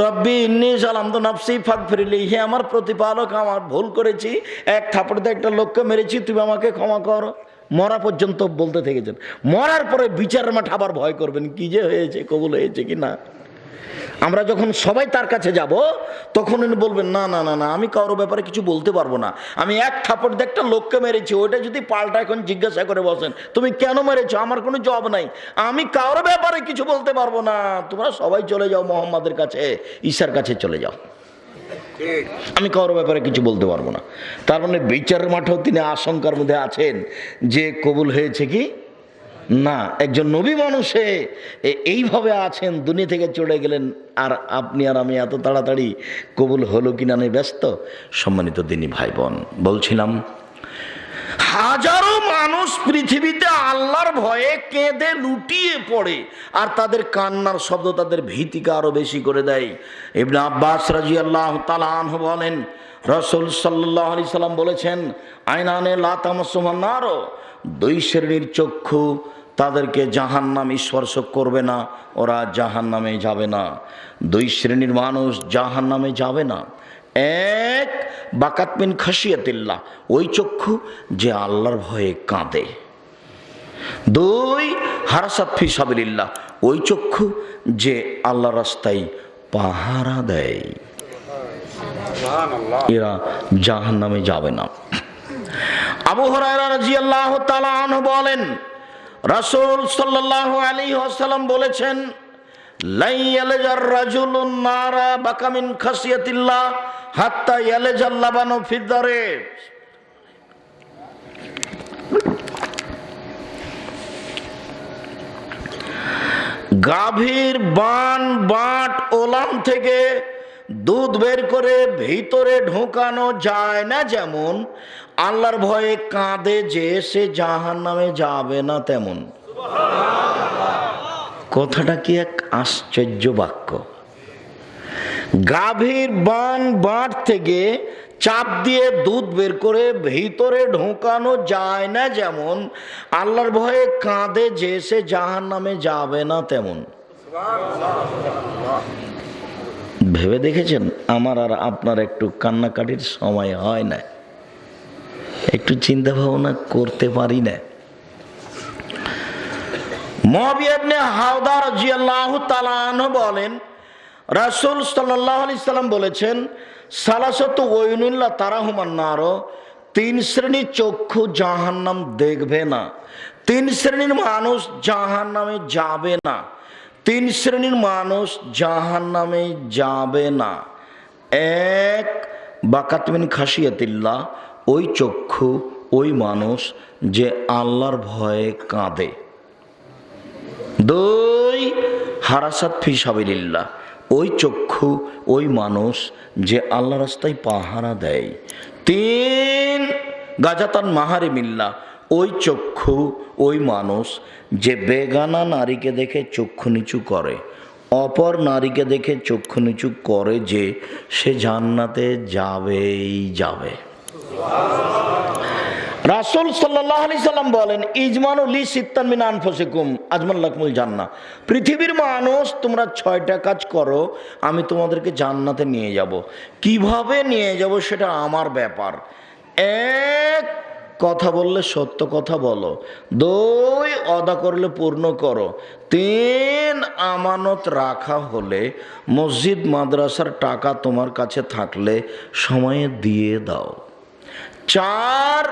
রব্বি ইন্নী যালামতু নাফসি ফাগফিরলি, হে আমার প্রতিপালক আমার ভুল করেছি, এক থাপ্পড় দিয়ে একটা লোককে মেরেছি, তুমি আমাকে ক্ষমা করো। মরা পর্যন্ত বলতে থেকেছেন। মরার পরে বিচারের মাঠে আবার ভয় করবেন কি যে হয়েছে, কবুল হয়েছে কি না। আমরা যখন সবাই তার কাছে যাব তখন উনি বলবেন না না না না, আমি কারোর ব্যাপারে কিছু বলতে পারবো না, আমি এক থাপ্পড় দিয়ে একটা লোককে মেরেছি, ওইটা যদি পাল্টা এখন জিজ্ঞাসা করে বসেন তুমি কেন মেরেছো, আমার কোনো জবাব নাই, আমি কারোর ব্যাপারে কিছু বলতে পারবো না। তোমরা সবাই চলে যাও মোহাম্মদের কাছে, ঈসার কাছে চলে যাও, আমি কারোর ব্যাপারে কিছু বলতে পারবো না। তার মানে বিচারের মাঠেও তিনি আশঙ্কার মধ্যে আছেন যে কবুল হয়েছে কি না। একজন নবী মানুষে এইভাবে আছেন, দুনিয়া থেকে চলে গেলেন, আর আপনি আর আমি এত তাড়াতাড়ি কবুল হলো কিনা নিয়ে ব্যস্ত। সম্মানিত দিনী ভাই বোন, বলছিলাম হাজারো মানুষ পৃথিবীতে আল্লাহর ভয়ে কেঁদে লুটিয়ে পড়ে, আর তাদের কান্নার শব্দ তাদের ভীতিকে আরো বেশি করে দেয়। ইবনে আব্বাস রাদিয়াল্লাহু তাআলা আনহু বলেন, রাসূল সাল্লাল্লাহু আলাইহি সাল্লাম বলেছেন, আইনানে লা তামাসসুহুন নার, 2 শ্রেণীর চক্ষু তাদেরকে জাহান্নাম স্পর্শ করবে না, ওরা জাহান্নামে যাবে না। 2 শ্রেণীর মানুষ জাহান্নামে যাবে না। এক, বাকাত মিন খাশিয়াতিল্লাহ, ওই চক্ষু যে আল্লাহর ভয়ে কাঁদে। 2, হারাসাত ফি সাবিলিল্লাহ, ওই চক্ষু যে আল্লাহর রাস্তায় পাহারা দেয়। এরা জাহান্নামে যাবে না। আবু হুরায়রা রাদিয়াল্লাহু তাআলা আনহু বলেন, রাসূল সাল্লাল্লাহু আলাইহি ওয়াসাল্লাম বলেছেন, লা ইয়ালজার রাজুলুন নারা বাকা মিন খাসিয়াতিল্লাহ হাত্তা ইয়ালজাল লাবানু ফিদ দারে। গাভীর বাট ওলান থেকে দুধ বের করে ভিতরে ঢোকানো যায় না যেমন, আল্লাহর ভয়ে কাঁদে যে সে জাহান্নামে যাবে না তেমন। কথাটা কি এক আশ্চর্য বাক্য। গাভীর বাট থেকে চাপ দিয়ে দুধ বের করে ভিতরে ঢোকানো যায় না যেমন, আল্লাহর ভয়ে কাঁদে যে সে জাহান্নামে যাবে না তেমন। ভেবে দেখেছেন আমার আর আপনার একটু কান্নাকাটির সময় হয় না, একটু চিন্তা ভাবনা করতে পারি না? মুআবিয়া ইবনে হাওদা রাদিয়াল্লাহু তাআলা আনহু বলেন, রাসূল সাল্লাল্লাহু আলাইহি সাল্লাম বলেছেন, সালাসাতু ওয়াইনুল্লাহ তারাহুমান নার, তিন শ্রেণীর চক্ষু জাহান্নাম দেখবে না, তিন শ্রেণীর মানুষ জাহান্নামে যাবে না, তিন শ্রেণীর মানুষ জাহান্নামে যাবে না। এক, বাকাতমিন খাসিয়াতিল্লাহ, ওই চক্ষু ওই মানুষ যে আল্লাহর ভয়ে কাঁদে। দুই, হারাসাত ফি সাবিলিল্লাহ, ওই চক্ষু ওই মানুষ যে আল্লাহ রাস্তায় পাহারা দেয়। তিন, গাজাতান মাহারিমিল্লাহ, ওই চক্ষু ওই মানুষ যে বেগানা নারীকে দেখে চক্ষু নিচু করে, অপর নারীকে দেখে চক্ষু নিচু করে, যে সে জান্নাতে যাবেই যাবে। রাসূল সাল্লাল্লাহু আলাইহি সাল্লাম বলেন, ইজমানু লি সিত্তান মিন আনফুসিকুম আজমান লাকুমুল জান্নাহ, পৃথিবীর মানুষ তোমরা 6টা কাজ করো, আমি তোমাদেরকে জান্নাতে নিয়ে যাব। কিভাবে নিয়ে যাব সেটা আমার ব্যাপার। এক, কথা বললে সত্য কথা বলো। দুই, ওয়াদা করলে পূর্ণ করো। তিন, আমানত রাখা হলে মসজিদ মাদ্রাসার টাকা তোমার কাছে থাকলে সময়ে দিয়ে দাও। চার,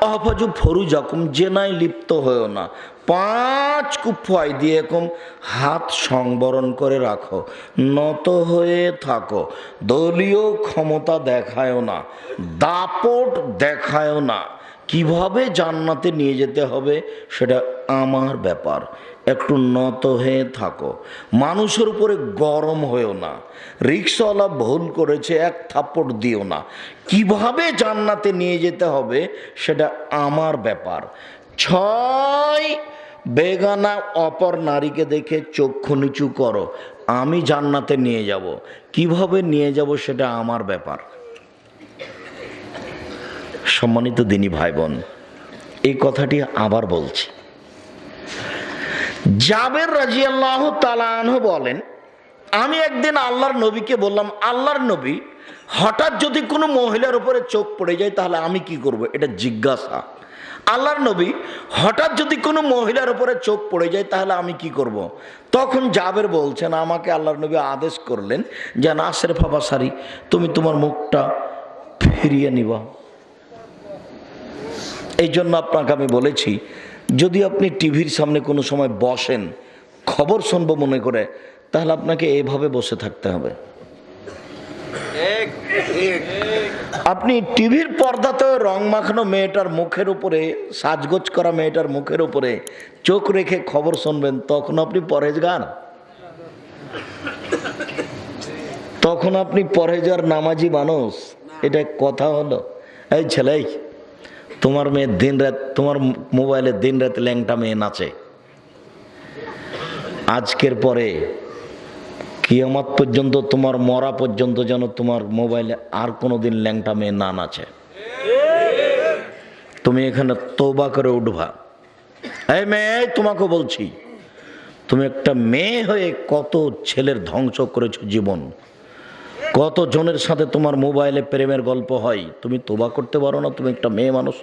অহফাজু ফরুজাকুম, জেনায় লিপ্ত হয়েও না। পাঁচ, কুফাই দিয়ে কম, হাত সংবরণ করে রাখো, নত হয়ে থাকো, দলীয় ক্ষমতা দেখায়ও না, দাপট দেখায়ও না। কিভাবে জান্নাতে নিয়ে যেতে হবে সেটা আমার ব্যাপার। একটু নত হয়ে থাকো, মানুষের উপরে গরম হয়েও না, রিক্সাওয়ালা ভুল করেছে এক থাপ্পড় দিও না। কিভাবে জান্নাতে নিয়ে যেতে হবে সেটা আমার ব্যাপার। ছয়, বেগানা অপর নারীকে দেখে চক্ষু নিচু করো, আমি জান্নাতে নিয়ে যাব। কিভাবে নিয়ে যাব সেটা আমার ব্যাপার। সম্মানিত দিনী ভাই বোন, এই কথাটি আবার বলছি। জাবের রাদিয়াল্লাহু তাআলা আনহু বলেন, আমি একদিন আল্লাহর নবীকে বললাম, আল্লাহর নবী, হঠাৎ যদি কোনো মহিলার উপরে চোখ পড়ে যায় তাহলে আমি কি করব? এটা জিজ্ঞাসা। আল্লাহর নবী, হঠাৎ যদি কোনো মহিলার উপরে চোখ পড়ে যায় তাহলে আমি কি করব? তখন জাবের বলছেন, আমাকে আল্লাহর নবী আদেশ করলেন যে নাসের ফাবাসারি, তুমি তোমার মুখটা ফিরিয়ে নিবা। এই জন্য আপনাকে আমি বলেছি, যদি আপনি টিভির সামনে কোনো সময় বসেন খবর শুনবো মনে করে, তাহলে আপনাকে এইভাবে বসে থাকতে হবে। আপনি টিভির পর্দাতে রং মাখানো মেয়েটার মুখের উপরে, সাজগোজ করা মেয়েটার মুখের উপরে চোখ রেখে খবর শুনবেন, তখন আপনি পরহেজগার, তখন আপনি পরহেজার নামাজি মানুষ। এটা কথা হলো? এই ছেলে, তোমার মেয়ে দিন রাত, তোমার মোবাইলে দিন রাত ল্যাংটা মেয়ে নাচে, আজকের পরে কিয়ামত পর্যন্ত, তোমার মরা পর্যন্ত যেন তোমার মোবাইলে আর কোনোদিন ল্যাংটা মেয়ে না নাচে। তুমি এখানে তওবা করে উঠবা। এই মেয়ে, তোমাকে বলছি, তুমি একটা মেয়ে হয়ে কত ছেলের ধ্বংস করেছো জীবন, কত জনের সাথে তোমার মোবাইলে প্রেমের গল্প হয়, তুমি তওবা করতে পারো না? তুমি একটা মেয়ে মানুষ,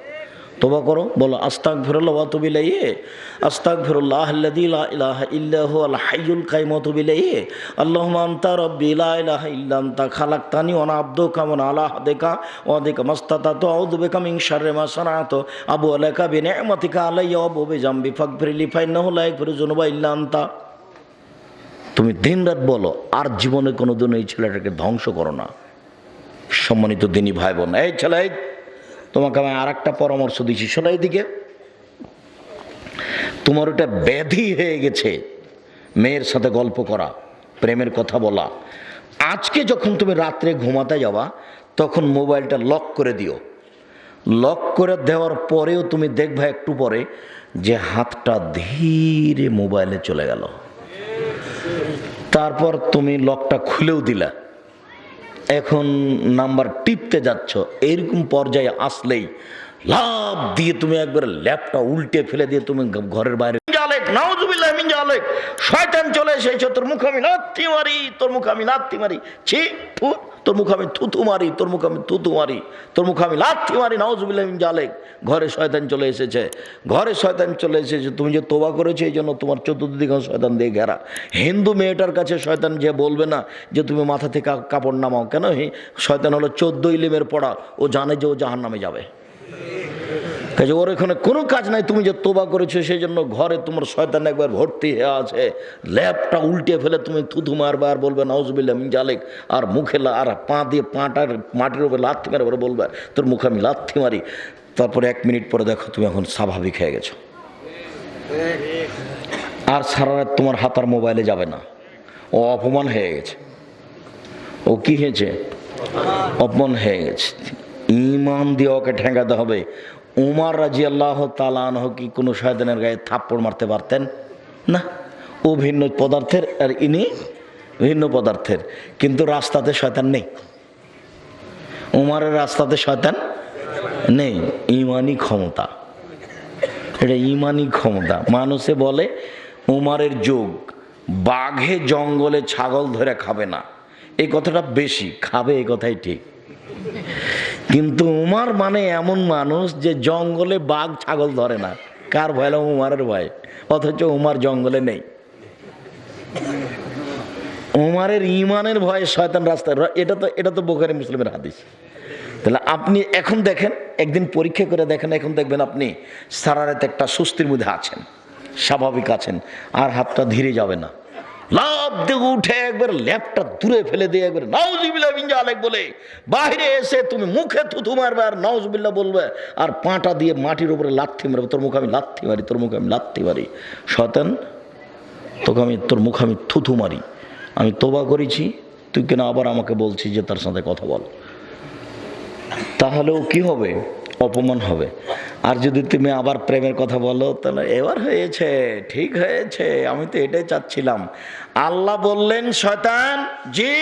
তওবা করো, বলো আস্তাগফিরুল্লাহ ওয়া আতুবু ইলাইহি, আস্তাগফিরুল্লাহ আল্লাযী লা ইলাহা ইল্লা হুয়াল হাইয়ুল কাইয়ুম ওয়া আতুবু ইলাইহি, আল্লাহুম্মা আনতা রাব্বি লা ইলাহা ইল্লা আনতা খালাকতানি ওয়া আনা আবদুকা ওয়া আলা আহদিকা ওয়া আদিকা মাসতাতাতু আউযু বিকা মিন শাররি মা সানাতু আবু আলাকা বিনি'মাতিকা আলাইয়া ওয়া আবু বিযামবি ফাগফিরলি ফাইন্নাহু লা ইয়াগফিরু যুনুবা ইল্লা আনতা। তুমি দিনরাত বলো, আর জীবনে কোনোদিন এই ছেলেটাকে ধ্বংস করো না। সম্মানিত দিনী ভাই বোন, এই ছেলে, তোমাকে আমি আর একটা পরামর্শ দিচ্ছি, শোনো এইদিকে। তোমার ওটা ব্যাধি হয়ে গেছে মেয়ের সাথে গল্প করা, প্রেমের কথা বলা। আজকে যখন তুমি রাত্রে ঘুমাতে যাবা তখন মোবাইলটা লক করে দিও। লক করে দেওয়ার পরেও তুমি দেখবা একটু পরে যে হাতটা ধীরে মোবাইলে চলে গেল। তারপর তুমি লকটা খুলেও দিলা, এখন নাম্বার টিপতে যাচ্ছ, এইরকম পর্যায়ে আসলেই লাভ দিয়ে তুমি একবার ল্যাপটা উল্টে ফেলে দিয়ে তুমি ঘরের বাইরে, নাউজুবিল্লাহ মিন যালিক, শয়তান চলে এসেছে, তোর মুখ আমি লাথি মারি, তোর মুখ আমি লাথি মারি, ছি ফু, তোর মুখ আমি থুতু মারি, তোর মুখ আমি থুতু মারি, তোর মুখ আমি লাথি মারি, নাউজুবিল্লাহ মিন যালিক। ঘরে শয়তান চলে এসেছে, ঘরে শয়তান চলে এসেছে। তুমি যে তওবা করেছো এই জন্য তোমার চতুর্দিকে শয়তান দিয়ে ঘেরা। হিন্দু মেয়েটার কাছে শয়তান যে বলবে না যে তুমি মাথা থেকে কাপড় নামাও, কেন? শয়তান হলো 14 ইলিমের পড়া, ও জানে যে ও জাহান্নামে যাবে। কাজে ওর এখানে কোনো কাজ নাই। তুমি যে তোবা করেছো সেই জন্য ঘরে তোমার শয়তান একবার ভর্তি হয়ে আছে, ল্যাপটা উল্টে ফেলে তুমি থুথু মারবে আর বলবে নাউজুবিল্লাহ মিন জালিক, আর মুখে আর পা দিয়ে পাটার মাটির উপরে লাথি মারে বলবে তোর মুখে আমি লাথি মারি। তারপরে 1 মিনিট পরে দেখো তুমি এখন স্বাভাবিক হয়ে গেছো, আর সারা রাত তোমার হাত আর মোবাইলে যাবে না। ও অপমান হয়ে গেছে। ও কি হয়েছে? অপমান হয়ে গেছে। ঈমান দিয়ে ওকে ঠেকাতে হবে। উমর রাদিয়াল্লাহু তাআলা আনহু কি কোনো শয়তানের গায়ে থাপ্পড় মারতে পারতেন না? ও ভিন্ন পদার্থের আর ইনি ভিন্ন পদার্থের, কিন্তু রাস্তাতে শয়তান নেই। উমরের রাস্তাতে শয়তান নেই। ঈমানি ক্ষমতা, এটা ঈমানি ক্ষমতা। মানুষে বলে উমরের যুগ, বাঘে জঙ্গলে ছাগল ধরে খাবে না, এই কথাটা বেশি খাবে, এই কথাই ঠিক। কিন্তু উমর মানে এমন মানুষ যে জঙ্গলে বাঘ ছাগল ধরে না। কার ভয়? উমরের ভয়। অথচ উমর জঙ্গলে নেই। উমরের ঈমানের ভয়ে শয়তান রাস্তায়। এটা তো বুখারী মুসলিমের হাদিস। তাহলে আপনি এখন দেখেন, একদিন পরীক্ষা করে দেখেন, এখন দেখবেন আপনি সারা রাত একটা সুস্থির মধ্যে আছেন, স্বাভাবিক আছেন, আর হাতটা ধীরে যাবে না। লাফ দিয়ে উঠে একবার ল্যাপটা দূরে ফেলে দিয়ে একবার নাউজুবিল্লাহ মিন জালিক বলে বাইরে এসে তুমি মুখে থুথু মারবে আর নাউজুবিল্লাহ বলবে, আর পাটা দিয়ে মাটির উপরে লাথি মারবে, তোর মুখে আমি লাথি মারি, তোর মুখে আমি লাথি মারি। শয়তান, তোর মুখে আমি থুথু মারি, আমি তোবা করেছি, তুই কেন আবার আমাকে বলছিস যে তার সাথে কথা বল? তাহলেও কি হবে? অপমান হবে। আর যদি তুমি আবার প্রেমের কথা বলো, তাহলে এবার হয়েছে, ঠিক হয়েছে, আমি তো এটাই চাচ্ছিলাম। আল্লাহ বললেন, শয়তান জি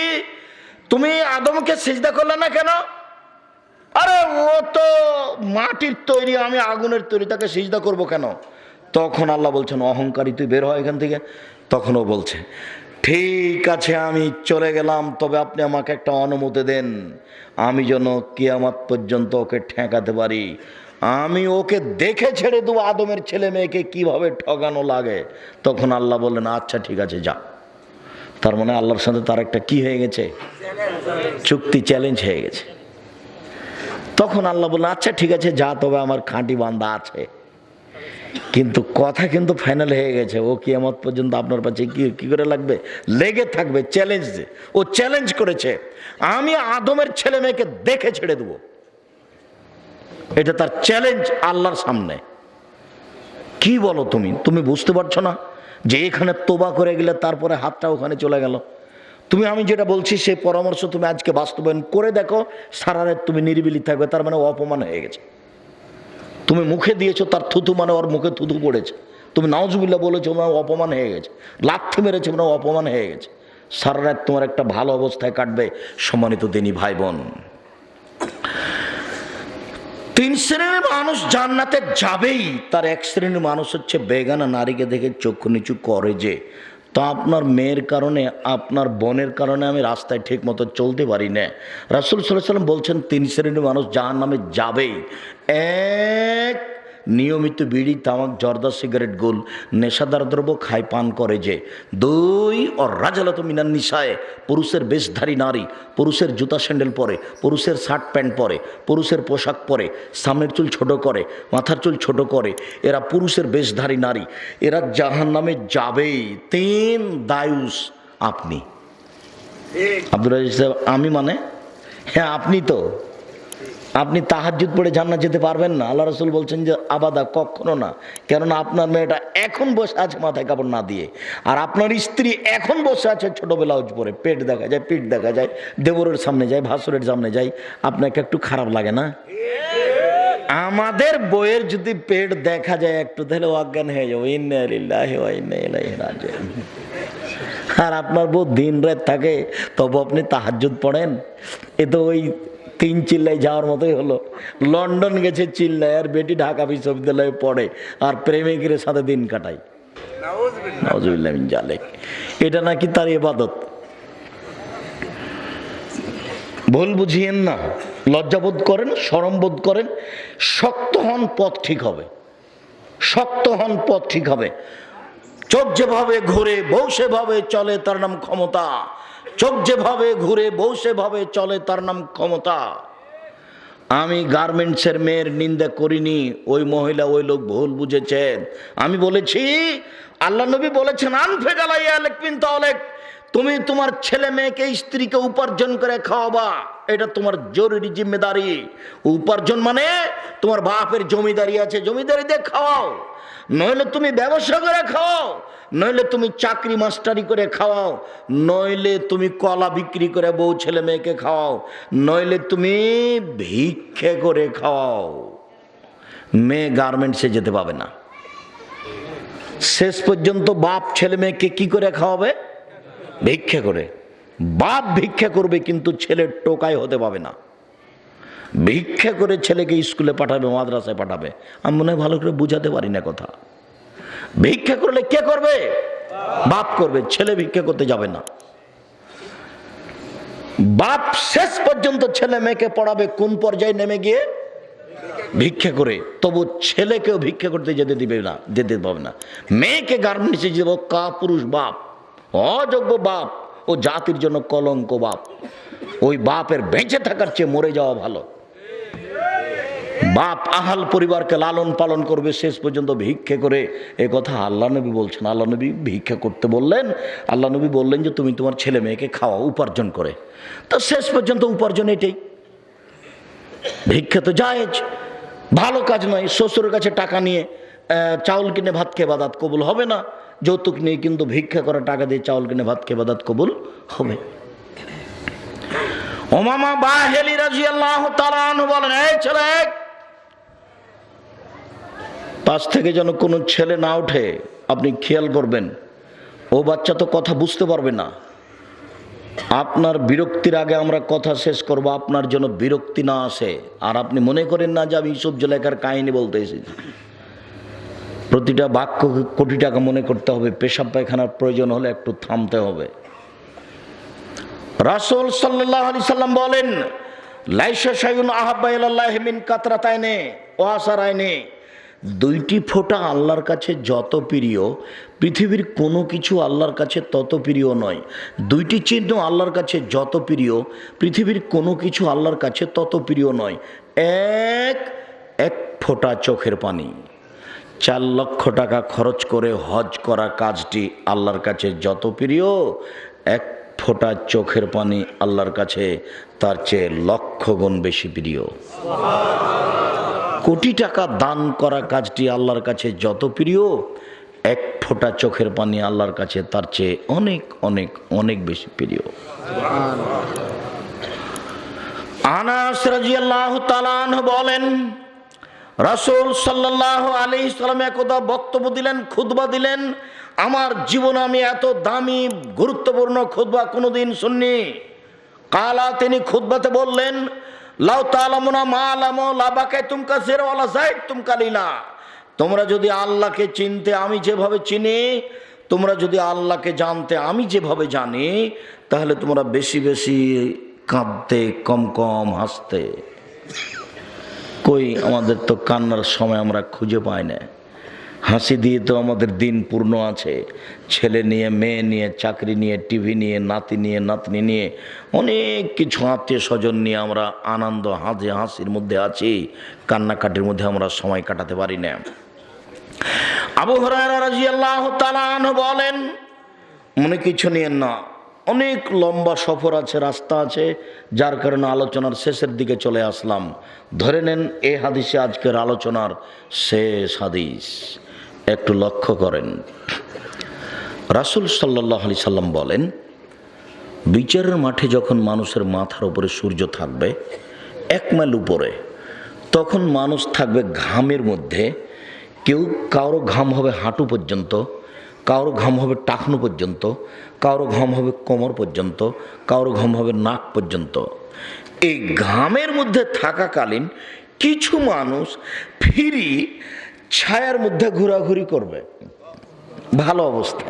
তুমি আদমকে সিজদা করলে না কেন? আরে ও তো মাটির তৈরি, আমি আগুনের তৈরি, তাকে সিজদা করব কেন? তখন আল্লাহ বলছেন, অহংকারী তুই বের হয় এখান থেকে। তখন ও বলছে, ঠিক আছে আমি চলে গেলাম, তবে আপনি আমাকে একটা অনুমতি দেন, আমি যেন কিয়ামত পর্যন্ত ওকে ঠেকাতে পারি। আমি ওকে দেখে ছেড়ে দেবো আদমের ছেলে মেয়েকে কিভাবে ঠকানো লাগে। তখন আল্লাহ বললেন, আচ্ছা ঠিক আছে যা। তার মানে আল্লাহর সাথে তার একটা কি হয়ে গেছে? চুক্তি, চ্যালেঞ্জ হয়ে গেছে। তখন আল্লাহ বললেন, আচ্ছা ঠিক আছে যা, তবে আমার খাঁটি বান্দা আছে। কিন্তু কথা কিন্তু ফাইনাল হয়ে গেছে, ও কিয়ামত পর্যন্ত আপনার কাছে কি করে লাগবে? লেগে থাকবে। চ্যালেঞ্জ, ও চ্যালেঞ্জ করেছে, আমি আদমের ছেলে মেয়েকে দেখে ছেড়ে দেবো। এটা তার চ্যালেঞ্জ আল্লাহর সামনে। কি বলো তুমি বুঝতে পারছো না যে এখানে তোবা করে গেলে তারপরে হাতটা ওখানে চলে গেল? আমি যেটা বলছি সেই পরামর্শ তুমি আজকে বাস্তবায়ন করে দেখো, সারা রাত তুমি নিরিবিলি থাকবে। তার মানে অপমান হয়ে গেছে। তুমি মুখে দিয়েছো তার থুথু, মানে ওর মুখে থুথু পড়েছে। তুমি নাউজুবিল্লাহ বলেছো, মানে অপমান হয়ে গেছে। লাথি মেরেছে, মানে অপমান হয়ে গেছে। সারা রাত তোমার একটা ভালো অবস্থায় কাটবে। সম্মানিত দিনী ভাই বোন, 3 শ্রেণীর মানুষ জান্নাতে যাবেই। তার 1 শ্রেণীর মানুষ হচ্ছে বেগানা নারীকে দেখে চক্ষু নিচু করে যে, তা আপনার মেয়ের কারণে, আপনার বোনের কারণে আমি রাস্তায় ঠিক মতো চলতে পারি না। রাসূল সাল্লাল্লাহু আলাইহি ওয়াসাল্লাম বলছেন 3 শ্রেণীর মানুষ জাহান্নামে যাবেই। 1, নিয়মিত বিড়ি, তামাক, জর্দা, সিগারেট, গোল, নেশাদার দ্রব্য খায় পান করে যে। 2, আর রাজালাত মিনান নিসায়ে, পুরুষের বেশধারী নারী, পুরুষের জুতা স্যান্ডেল পরে, পুরুষের শার্ট প্যান্ট পরে, পুরুষের পোশাক পরে, সামনের চুল ছোট করে, মাথার চুল ছোট করে, এরা পুরুষের বেশধারী নারী, এরা জাহান্নামে যাবেই। 3, দায়ুস আপনি। আব্দুল রাজ্জাক সাহেব, আমি মানে? হ্যাঁ আপনি তো। আপনি তাহাজ্জুদ পড়ে জান্নাত যেতে পারবেন না। আল্লাহ রাসূল বলছেন যে আবাদা, কখনো না। কেননা আপনার মেয়েটা এখন বসে আছে মাথায় কাপড় না দিয়ে, আর আপনার স্ত্রী এখন বসে আছে ছোট ব্লাউজ পরে, পেট দেখা যায়, পিঠ দেখা যায়, দেবরের সামনে যায়, ভাসুরের সামনে যায়। আপনাকে একটু খারাপ লাগে না? আমাদের বইয়ের যদি পেট দেখা যায় একটু, তাহলে অজ্ঞান হয়ে যাবো। ইন্না লিল্লাহি ওয়া ইন্না ইলাইহি রাজিউন। আর আপনার বউ দিন রাত থাকে, তবু আপনি তাহাজ্জুদ পড়েন। এ তো ওই 3 চিল্লায় যাওয়ার মতোই হলো। লন্ডন গেছে চিল্লায়, আর বেটি ঢাকা বিশ্ববিদ্যালয়ে পড়ে, আর প্রেমিকের সাথে দিন কাটায়। নাউজুবিল্লাহ মিন জালিক। এটা নাকি তার ইবাদত? ভুল বুঝিয়েন না, লজ্জাবোধ করেন, শরম বোধ করেন। শক্ত হন, পথ ঠিক হবে। শক্ত হন, পথ ঠিক হবে। চোখ যেভাবে ঘুরে বউ সেভাবে চলে, তার নাম ক্ষমতা। চোখ যেভাবে ঘুরে বউ সেভাবে চলে, তার নাম ক্ষমতা। আমি গার্মেন্টসের মেয়ের নিন্দা করিনি, ওই মহিলা ওই লোক ভুল বুঝেছেন। আমি বলেছি আল্লাহ নবী বলেছেন তুমি তোমার ছেলে মেয়েকে স্ত্রীকে উপার্জন করে খাওয়াবা, এটা তোমার জরুরি জিম্মেদারি। উপার্জন মানে তোমার বাপের জমিদারি আছে, জমিদারি দিয়ে খাওয়াও, নইলে তুমি ব্যবসা করে খাওয়াও, নইলে তুমি চাকরি মাস্টারি করে খাওয়াও, নইলে তুমি কলা বিক্রি করে বউ ছেলে মেয়েকে খাওয়াও, নইলে তুমি ভিক্ষে করে খাওয়াও। মেয়ে গার্মেন্টসে যেতে পাবে না। শেষ পর্যন্ত বাপ ছেলে মেয়েকে কি করে খাওয়াবে? ভিক্ষা করে। বাপ ভিক্ষা করবে কিন্তু ছেলের টোকাই হতে পাবে না। ভিক্ষা করে ছেলেকে স্কুলে পাঠাবে, মাদ্রাসায় পাঠাবে। আমি মনে হয় ভালো করে বুঝাতে পারি না কথা। ভিক্ষা করলে কে করবে? বাপ করবে, ছেলে ভিক্ষা করতে যাবে না। বাপ শেষ পর্যন্ত ছেলে মেয়েকে পড়াবে কোন পর্যায়ে নেমে গিয়ে? ভিক্ষা করে। তবু ছেলেকেও ভিক্ষা করতে যেতে দিবে না, যেতে পাবে না। মেয়েকে গার্মেন্টসে যাব কাপুরুষ বাপ, অযোগ্য বাপ, ও জাতির জন্য কলঙ্ক বাপ। ওই বাপের বেঁচে থাকার চেয়ে মরে যাওয়া ভালো। বাপ আহাল পরিবারকে লালন পালন করবে, শেষ পর্যন্ত ভিক্ষে করে। এ কথা আল্লাহ নবী বলছেন। আল্লাহ নবী ভিক্ষা করতে বললেন। আল্লাহ নবী বললেন যে তুমি তোমার ছেলে মেয়েকে খাওয়াও উপার্জন করে। তো শেষ পর্যন্ত উপার্জন এটাই। ভিক্ষা তো জায়েজ, ভালো কাজ নয়। শ্বশুরের কাছে টাকা নিয়ে চাউল কিনে ভাত খেয়ে বাদাত কবুল হবে না। যৌতুক নিয়ে কিন্তু ভিক্ষা করা টাকা দিয়ে চাউল কিনে ভাত খেয়ে বাদাত কবুল হবে। উমামা বাহিলি রাদিয়াল্লাহু তাআলা আনহু বলেন, এই ছেলে, পাশ থেকে যেন কোনো ছেলে না ওঠে, আপনি খেয়াল করবেন। ও বাচ্চা তো কথা বুঝতে পারবে না। আপনার বিরক্তির আগে আমরা কথা শেষ করব, আপনার জন্য বিরক্তি না আসে। আর আপনি মনে করেন না যে আমি ইউসুফ জুলাইখার কাহিনী বলতে এসেছি। প্রতিটা বাক্য কোটি টাকা মনে করতে হবে। পেশাব পায়খানার প্রয়োজন হলে একটু থামতে হবে। রাসূল সাল্লাল্লাহু আলাইহি সাল্লাম বলেন, লাইসা শাইউন আহাব্বা ইলাল্লাহি মিন কাতরাতাইনি ওয়া আসারাইনি। দুইটি ফোঁটা আল্লাহর কাছে যত প্রিয়, পৃথিবীর কোনো কিছু আল্লাহর কাছে তত প্রিয় নয়। দুইটি চিহ্ন আল্লাহর কাছে যত প্রিয়, পৃথিবীর কোনো কিছু আল্লাহর কাছে তত প্রিয় নয়। এক ফোঁটা চোখের পানি। 4 লক্ষ টাকা খরচ করে হজ করা কাজটি আল্লাহর কাছে যত প্রিয়, এক ফোঁটা চোখের পানি আল্লাহর কাছে তার চেয়ে লক্ষ গুণ বেশি প্রিয়। কোটি টাকা দান করা কাজটি আল্লাহর কাছে যত প্রিয়, এক ফোঁটা চোখের পানি আল্লাহর কাছে তার চেয়ে অনেক অনেক অনেক বেশি প্রিয়। আনাস রাদিয়াল্লাহু তাআলা আনহু বলেন, রাসূল সাল্লাল্লাহু আলাইহি সাল্লাম একদা বক্তব্য দিলেন, খুতবা দিলেন। আমার জীবনে আমি এত দামি গুরুত্বপূর্ণ খুতবা কোনোদিন শুননি। কালা, তিনি খুতবাতে বললেন, লাউ তাআলামুনা মা আলামু লা বাকাইতুম কাসীরা ওয়া লা যাইতুম কালিলা। তোমরা যদি আল্লাহকে চিনতে আমি যেভাবে চিনি, তোমরা যদি আল্লাহকে জানতে আমি যেভাবে জানি, তাহলে তোমরা বেশি বেশি কাঁদতে, কম কম হাসতে। কই, আমাদের তো কান্নার সময় আমরা খুঁজে পাই না। হাসি দিয়ে তো আমাদের দিন পূর্ণ আছে। ছেলে নিয়ে, মেয়ে নিয়ে, চাকরি নিয়ে, টিভি নিয়ে, নাতি নিয়ে, নাতনি নিয়ে, অনেক কিছু আত্মীয় স্বজন নিয়ে আমরা আনন্দ হাসির মধ্যে আছি। কান্নাকাটির মধ্যে আমরা সময় কাটাতে পারি না। আবু হুরায়রা রাদিয়াল্লাহু তাআলা আনহু বলেন, মনে কিছু নিয়েন না, অনেক লম্বা সফর আছে, রাস্তা আছে, যার কারণে আলোচনার শেষের দিকে চলে আসলাম। ধরে নেন এই হাদিসে আজকের আলোচনার শেষ হাদিস। একটু লক্ষ্য করেন, রাসূল সাল্লাল্লাহু আলাইহি সাল্লাম বলেন, বিচারের মাঠে যখন মানুষের মাথার উপরে সূর্য থাকবে 1 মাইল উপরে, তখন মানুষ থাকবে ঘামের মধ্যে। কারো ঘাম হবে হাঁটু পর্যন্ত, কারো ঘাম হবে টাকনু পর্যন্ত, কারো ঘাম হবে কোমর পর্যন্ত, কারো ঘাম হবে নাক পর্যন্ত। এই ঘামের মধ্যে থাকাকালীন কিছু মানুষ ফ্রি ছায়ার মধ্যে ঘোরাঘুরি করবে ভালো অবস্থা।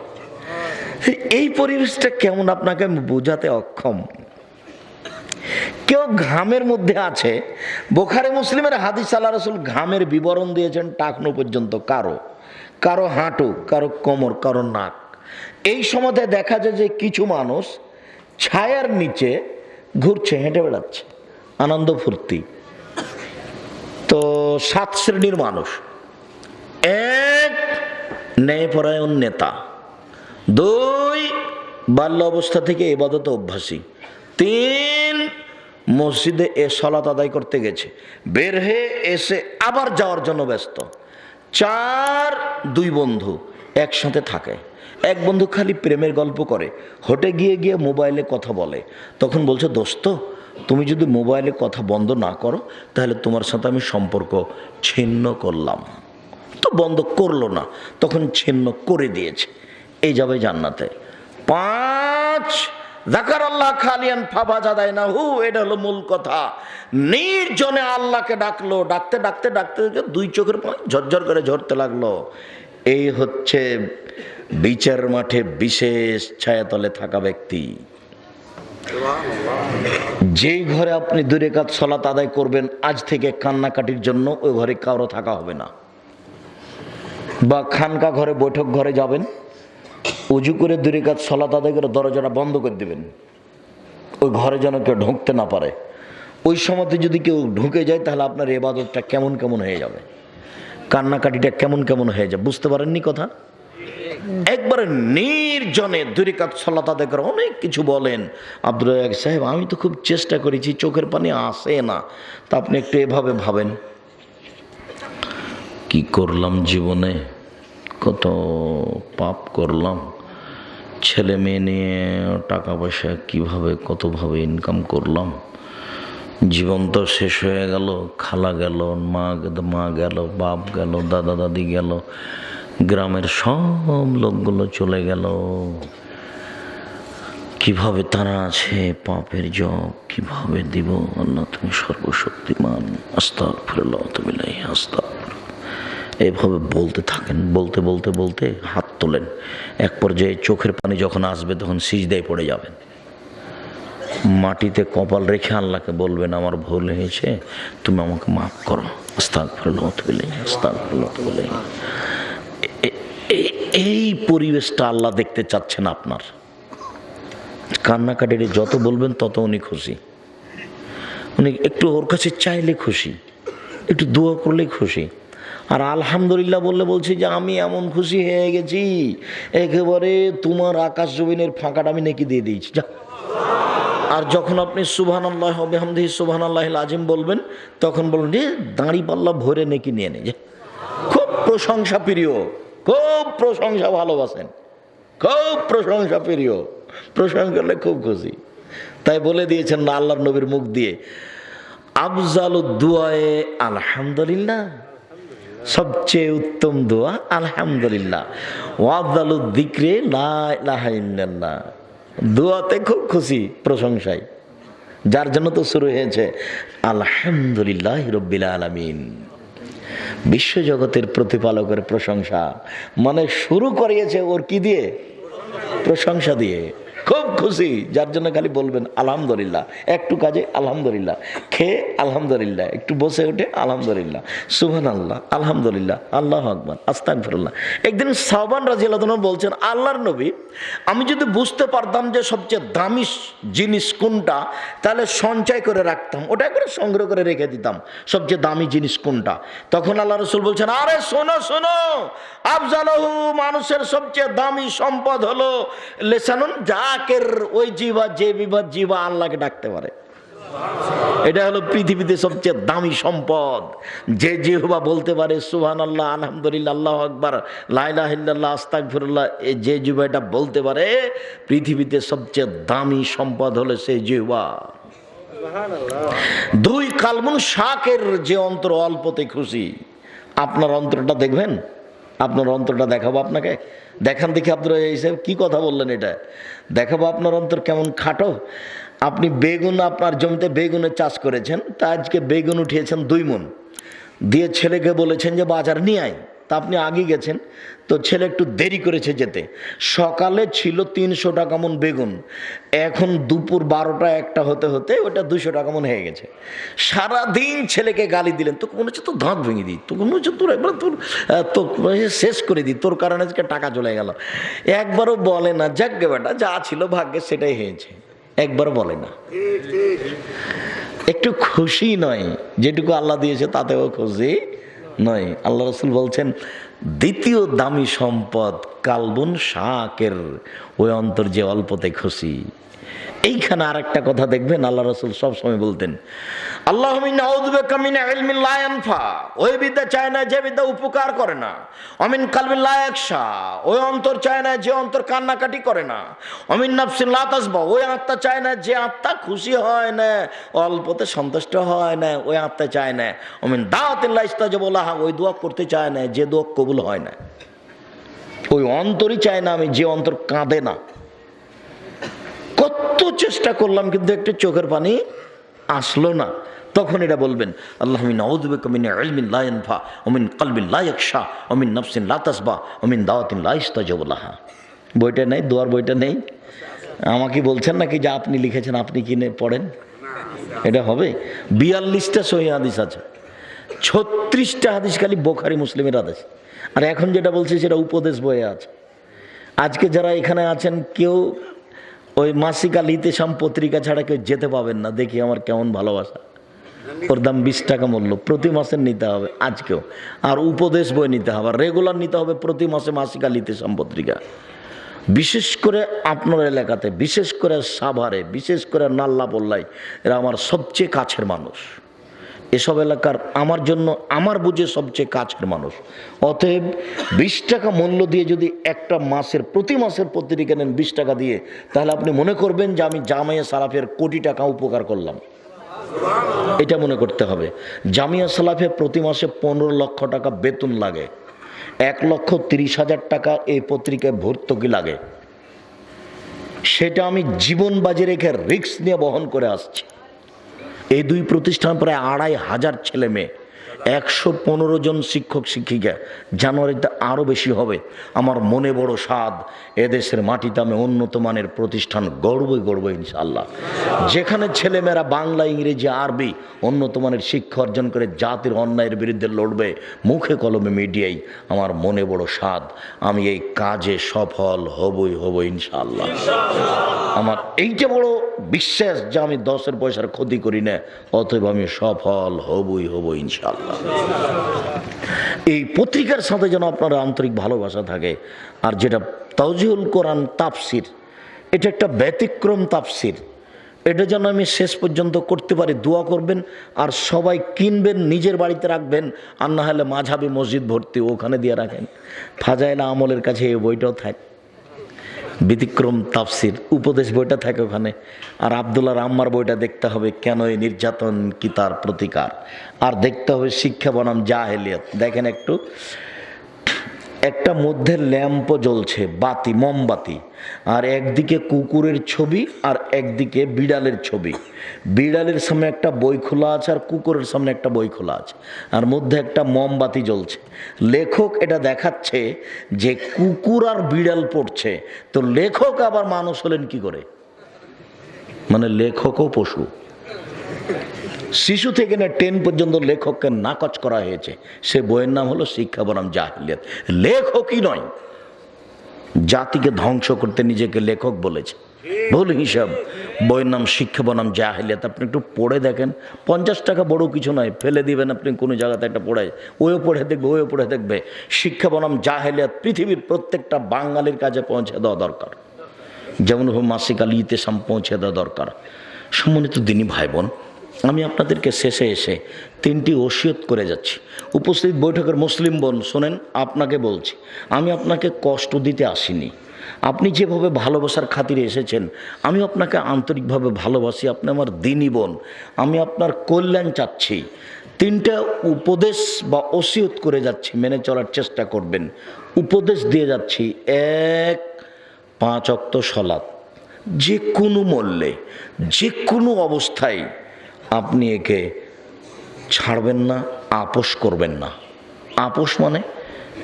এই পরিবেশটা কেমন আপনাকে আমি বোঝাতে অক্ষম। কেউ ঘামের মধ্যে আছে, বুখারী মুসলিমের হাদিস, আল্লাহ রাসূল ঘামের বিবরণ দিয়েছেন টাকনু পর্যন্ত, কারো হাঁটু, কারো কোমর, কারো নাক। এই সময় দেখা যায় যে কিছু মানুষ ছায়ার নিচে ঘুরছে, হেঁটে বেড়াচ্ছে, আনন্দ ফুর্তি। তো 7 শ্রেণীর মানুষ: 1 ন্যায়পরায়ণ নেতা, 2 বাল্য অবস্থা থেকে ইবাদতে অভ্যাসী, 3 মসজিদে সালাত আদায় করতে গেছে, বের হয়ে এসে আবার যাওয়ার জন্য ব্যস্ত, 4 2 বন্ধু একসাথে থাকে। এক বন্ধু খালি প্রেমের গল্প করে, হোটে গিয়ে গিয়ে মোবাইলে কথা বলে। তখন বলছে, দোস্ত তুমি যদি মোবাইলে কথা বন্ধ না করো তাহলে তোমার সাথে আমি সম্পর্ক ছিন্ন করলাম। তো বন্ধ করলো না, তখন ছিন্ন করে দিয়েছে। এই যাবে জান্নাতে। 5 যাকার আল্লাহ খালিয়ান ফাবাজা দেয় না হু, এটা হলো মূল কথা। নির্জনে আল্লাহকে ডাকলো, ডাকতে ডাকতে ডাকতে 2 চোখের পানি ঝরঝর করে ঝরতে লাগলো। এই হচ্ছে বিচার মাঠে বিশেষ ছায়াতলে থাকা ব্যক্তি। যেই ঘরে আপনি 2 রাকাত সালাত আদায় করবেন, আজ থেকে কান্নাকাটির জন্য ওই ঘরে কারো থাকা হবে না। বা খানকা ঘরে, বৈঠক ঘরে যাবেন, উজু করে 2 রাকাত সালাত আদায় করে দরজাটা বন্ধ করে দিবেন, ওই ঘরে যেন কেউ ঢুকতে না পারে। ওই সময়তে যদি কেউ ঢুকে যায় তাহলে আপনার ইবাদতটা কেমন কেমন হয়ে যাবে, কান্নাকাটিটা কেমন কেমন হয়ে যাবে। বুঝতে পারেননি কথা? একবারে নির্জনে 2 রাকাত সালাত আদায় করে অনেক কিছু বলেন। আব্দুল রাজ্জাক সাহেব, আমি তো খুব চেষ্টা করেছি, চোখের পানি আসে না। তা আপনি একটু এভাবে ভাবেন, কি করলাম জীবনে, কত পাপ করলাম, ছেলে মেয়ে নিয়ে টাকা পয়সা কিভাবে কতভাবে ইনকাম করলাম, জীবন তো শেষ হয়ে গেল, খালা গেল, মা গেল, বাপ গেল, দাদা দাদি গেল, গ্রামের সব লোকগুলো চলে গেল, কিভাবে তারা আছে, পাপের জব কিভাবে দিব। আল্লাহ তুমি সর্বশক্তিমান, আস্তাগফিরুল্লাহ ওয়া আতুবু ইলাইহি, আস্তাগফিরুল্লাহ। এইভাবে বলতে থাকেন, বলতে বলতে বলতে হাত তোলেন। এক পর্যায়ে চোখের পানি যখন আসবে তখন সিজদায় পড়ে যাবেন, মাটিতে কপাল রেখে আল্লাহকে বলবেন, আমার ভুল হয়েছে, তুমি আমাকে মাফ করো, আস্তাগফিরুল্লাহ ওয়া আতুবু ইলাইহি, আস্তাগফিরুল্লাহ ওয়া আতুবু ইলাইহি। এই পরিবেশটা আল্লাহ দেখতে চাচ্ছেন আপনার। কান্নাকাটির যত বলবেন তত উনি খুশি, উনি একটু ওর কাছে চাইলে খুশি, একটু দোয়া করলে খুশি। আর আলহামদুলিল্লাহ বললে বলছি যে আমি এমন খুশি হয়ে গেছি, একেবারে তোমার আকাশ জমিনের ফাঁকাটা আমি নেকি দিয়ে দিয়েছি যা। আর যখন আপনি সুবহানাল্লাহ ওয়া বিহামদিহি সুবহানাল্লাহিল আযীম বলবেন, তখন বলবেন যে দাঁড়ি পাল্লা ভরে নেকি নিয়ে নে। খুব প্রশংসা প্রিয়, খুব প্রশংসা ভালোবাসেন, খুব প্রশংসা প্রিয়, প্রশংসা করলে খুব খুশি। তাই বলে দিয়েছেন না আল্লাহর নবীর মুখ দিয়ে, আফজালুদ দুআয়ে আলহামদুলিল্লাহ, সবচেয়ে উত্তম দোয়া আলহামদুলিল্লাহ, ওয়াফদালুদ যিকরি লা ইলাহা ইল্লাল্লাহ। দোয়াতে খুব খুশি, প্রশংসায়। যার জন্য তো শুরু হয়েছে আলহামদুলিল্লাহি রাব্বিল আলামিন, বিশ্বজগতের প্রতিপালকের প্রশংসা। মানে শুরু করিয়েছে ওর কি দিয়ে? প্রশংসা দিয়ে। খুব খুশি, যার জন্য খালি বলবেন আলহামদুলিল্লাহ। একটু কাজে আলহামদুলিল্লাহ, খেয়ে আলহামদুলিল্লাহ, একটু বসে উঠে আলহামদুলিল্লাহ, সুবহানাল্লাহ, আলহামদুলিল্লাহ, আল্লাহু আকবার, আস্তাগফিরুল্লাহ। একদিন সাওবান রাদিয়াল্লাহু আনহু বলছেন, আল্লাহর নবী, আমি যদি বুঝতে পারতাম যে সবচেয়ে দামি জিনিস কোনটা, তাহলে সঞ্চয় করে রাখতাম, ওটা করে সংগ্রহ করে রেখে দিতাম, সবচেয়ে দামি জিনিস কোনটা। তখন আল্লাহ রাসূল বলছেন, আরে শোনো শোনো, আফজালহু, মানুষের সবচেয়ে দামি সম্পদ হলো লিসানুন জাকির, ওই জিহ্বা, যে জিহ্বা আল্লাহকে ডাকতে পারে। এটা হলো পৃথিবীতে সবচেয়ে দামি সম্পদ। যে জিহ্বা বলতে পারে সুবহানাল্লাহ, আলহামদুলিল্লাহ, আল্লাহু আকবার, লা ইলাহা ইল্লাল্লাহ, আস্তাগফিরুল্লাহ, যে জিহ্বা এটা বলতে পারে, পৃথিবীতে সবচেয়ে দামি সম্পদ হলো সেই জিহ্বা। 2 কালমুন শাকের, যে অন্তর অল্পতে খুশি। আপনার অন্তরটা দেখবেন, আপনার অন্তরটা দেখাবো আপনাকে। দেখান দেখি আব্দুর রাজ্জাক সাহেব কি কথা বললেন, এটা দেখাবো আপনার অন্তর কেমন খাটো। আপনি বেগুন, আপনার জমিতে বেগুনের চাষ করেছেন, তা আজকে বেগুন উঠিয়েছেন 2 মণ, দিয়ে ছেলেকে বলেছেন যে বাজার নিয়ে আয়, তা আপনি আগে গেছেন, তো ছেলে একটু দেরি করেছে যেতে। সকালে ছিল 300 টাকা মণ বেগুন, এখন দুপুর 12টা 1টা হতে হতে ওটা 200 টাকা মণ হয়ে গেছে। সারাদিন ছেলেকে গালি দিলেন, তোকে মনে হচ্ছে তোর দাঁত ভেঙে দিই, তোকে মনে হচ্ছে তোর একবার তোর শেষ করে দিই, তোর কারণে আজকে টাকা চলে গেল। একবারও বলে না যাক গে বেটা, যা ছিল ভাগ্যে সেটাই হয়েছে, একবারও বলে না। একটু খুশি নয়, যেটুকু আল্লাহ দিয়েছে তাতেও খুশি নয়। আল্লাহ রসুল বলছেন দ্বিতীয় দামি সম্পদ কালবুন শাকের, ওই অন্তর যে অল্পতে খুশি। এইখানে আর একটা কথা দেখবেন, আল্লাহ রসুল সবসময় বলতেন আল্লাহুম্মা আউযু বিকা মিন ইলমিন লা ইয়ানফা, ওই বিদ্যা চায় না যে বিদ্যা উপকার করে না। অমিন কালবিন লা ইয়াখশা, ওই অন্তর চায় না যে অন্তর কান্নাকাটি করে না। অমিন নাফসিন লা তাসবা, ওই আত্মা চায় না যে আত্মা খুশি হয় না, অল্পতে সন্তুষ্ট হয় না, ওই আত্মা চায় না। অমিন দাওয়াতিন লা ইস্তাজাবু লাহা, ওই দোয়া করতে চায় না যে দোয়া কবুল হয় না। ওই অন্তরই চায় না আমি, যে অন্তর কাঁদে না। কত চেষ্টা করলাম কিন্তু একটু চোখের পানি আসলো না। তখন এটা বলবেন আল্লাহুম্মা আউযু বিকা মিন ইলমিন লা ইয়ানফা ওয়া মিন কলবিন লা ইয়াখশা ওয়া মিন নাফসিন লা তাসবা ওয়া মিন দাওয়াতিন লা ইস্তাজাবু লাহা। বইটা নেই, দোয়ার বইটা নেই। আমাকে বলছেন নাকি যে আপনি লিখেছেন, আপনি কিনে পড়েন? এটা হবে। 42টা সহিহ হাদিস আছে, 36টা হাদিস খালি বুখারী মুসলিমের হাদিস। আর এখন যেটা বলছি সেটা উপদেশ বইয়ে আছে। আজকে যারা এখানে আছেন কেউ ওই মাসিক আল ইতিসাম পত্রিকা ছাড়া কেউ যেতে পাবেন না। দেখি আমার কেমন ভালোবাসা। ওর দাম 20 টাকা মূল্য, প্রতি মাসে নিতে হবে আজকেও। আর উপদেশ বই নিতে হবে, রেগুলার নিতে হবে প্রতি মাসে মাসিক আল ইতিসাম পত্রিকা। বিশেষ করে আপনার এলাকাতে, বিশেষ করে সাভারে, বিশেষ করে নাল্লা পল্লাই, এরা আমার সবচেয়ে কাছের মানুষ। এসব এলাকার আমার জন্য আমার বুঝে সবচেয়ে কাছের মানুষ। অতএব 20 টাকা মূল্য দিয়ে যদি একটা মাসের, প্রতি মাসের পত্রিকা নেন 20 টাকা দিয়ে, তাহলে আপনি মনে করবেন যে আমি জামিয়া সালাফের কোটি টাকা উপকার করলাম। এটা মনে করতে হবে। জামিয়া সালাফে প্রতি মাসে 15 লক্ষ টাকা বেতন লাগে, 1,30,000 টাকা এই পত্রিকায় ভর্তুকি লাগে। সেটা আমি জীবন বাজি রেখে রিস্ক নিয়ে বহন করে আসছি। এই দুই প্রতিষ্ঠান প্রায় 2,500 ছেলে মেয়ে, 115 জন শিক্ষক শিক্ষিকা, জানুয়ারিতে আরও বেশি হবে। আমার মনে বড় স্বাদ, এদেশের মাটিতে আমি উন্নত মানের প্রতিষ্ঠান গড়বই ইনশাআল্লাহ। যেখানে ছেলেমেয়েরা বাংলা, ইংরেজি, আরবি উন্নত মানের শিক্ষা অর্জন করে জাতির অন্যায়ের বিরুদ্ধে লড়বে মুখে কলমে মিডিয়াই, আমার মনে বড় স্বাদ। আমি এই কাজে সফল হবই ইনশাআল্লাহ। আমার এইটা বড় বিশ্বাস যে আমি 10 পয়সার ক্ষতি করি না, অতএব আমি সফল হবই ইনশাআল্লাহ। এই পত্রিকার সাথে যেন আপনার আন্তরিক ভালোবাসা থাকে। আর যেটা তাওজিহুল কোরআন তাফসির, এটা একটা ব্যতিক্রম তাফসির, এটা যেন আমি শেষ পর্যন্ত করতে পারি। দোয়া করবেন আর সবাই কিনবেন, নিজের বাড়িতে রাখবেন। আর না হলে মাঝহাবি মসজিদ ভর্তি, ওখানে দিয়ে রাখেন। ফাজাইল আমলের কাছে এই বইটাও থাকে, ব্যতিক্রম তাফসির উপদেশ বইটা থাকে ওখানে। আর আব্দুল্লাহ আম্মার বইটা দেখতে হবে, কেন এই নির্যাতন কি তার প্রতিকার। আর দেখতে হবে শিক্ষা বনাম জাহেলিয়াত। দেখেন একটু, একটা মধ্যে ল্যাম্পও জ্বলছে, বাতি, মোমবাতি, আর একদিকে কুকুরের ছবি আর একদিকে বিড়ালের ছবি। বিড়ালের সামনে একটা বই খোলা আছে আর কুকুরের সামনে একটা বই খোলা আছে, আর মধ্যে একটা মোমবাতি জ্বলছে। লেখক এটা দেখাচ্ছে যে কুকুর আর বিড়াল পড়ছে, তো লেখক আবার মানুষ হলেন কি করে? মানে লেখকও পশু। শিশু থেকে না 10 পর্যন্ত লেখককে নাকচ করা হয়েছে। সে বইয়ের নাম হলো শিক্ষা বনাম জাহিলিয়াত। লেখকই নয়, জাতিকে ধ্বংস করতে নিজেকে লেখক বলেছে। ভুল হিসাব। বইয়ের নাম শিক্ষা বনাম জাহিলিয়াত। আপনি একটু পড়ে দেখেন, 50 টাকা বড় কিছু নয়, ফেলে দিবেন আপনি কোনো জায়গাতে একটা পড়ে, ওইও পড়ে দেখবে। শিক্ষা বনাম জাহিলিয়াত পৃথিবীর প্রত্যেকটা বাঙালির কাছে পৌঁছে দেওয়া দরকার, যেমন মাসিক আল ইতিসাম পৌঁছে দেওয়া দরকার। সম্মানিত দিনী ভাই বোন, আমি আপনাদেরকে শেষে এসে 3টি ওসিয়ত করে যাচ্ছি। উপস্থিত বৈঠকের মুসলিম বোন শোনেন, আপনাকে বলছি, আমি আপনাকে কষ্ট দিতে আসিনি। আপনি যেভাবে ভালোবাসার খাতিরে এসেছেন, আমি আপনাকে আন্তরিকভাবে ভালোবাসি। আপনি আমার দিনী বোন, আমি আপনার কল্যাণ চাচ্ছি। 3টা উপদেশ বা ওসিয়ত করে যাচ্ছি, মেনে চলার চেষ্টা করবেন। উপদেশ দিয়ে যাচ্ছি, 1, 5 ওয়াক্ত সালাত, যে কোনো মূল্যে, যে কোনো অবস্থায় আপনি একে ছাড়বেন না, আপোষ করবেন না। আপোষ মানে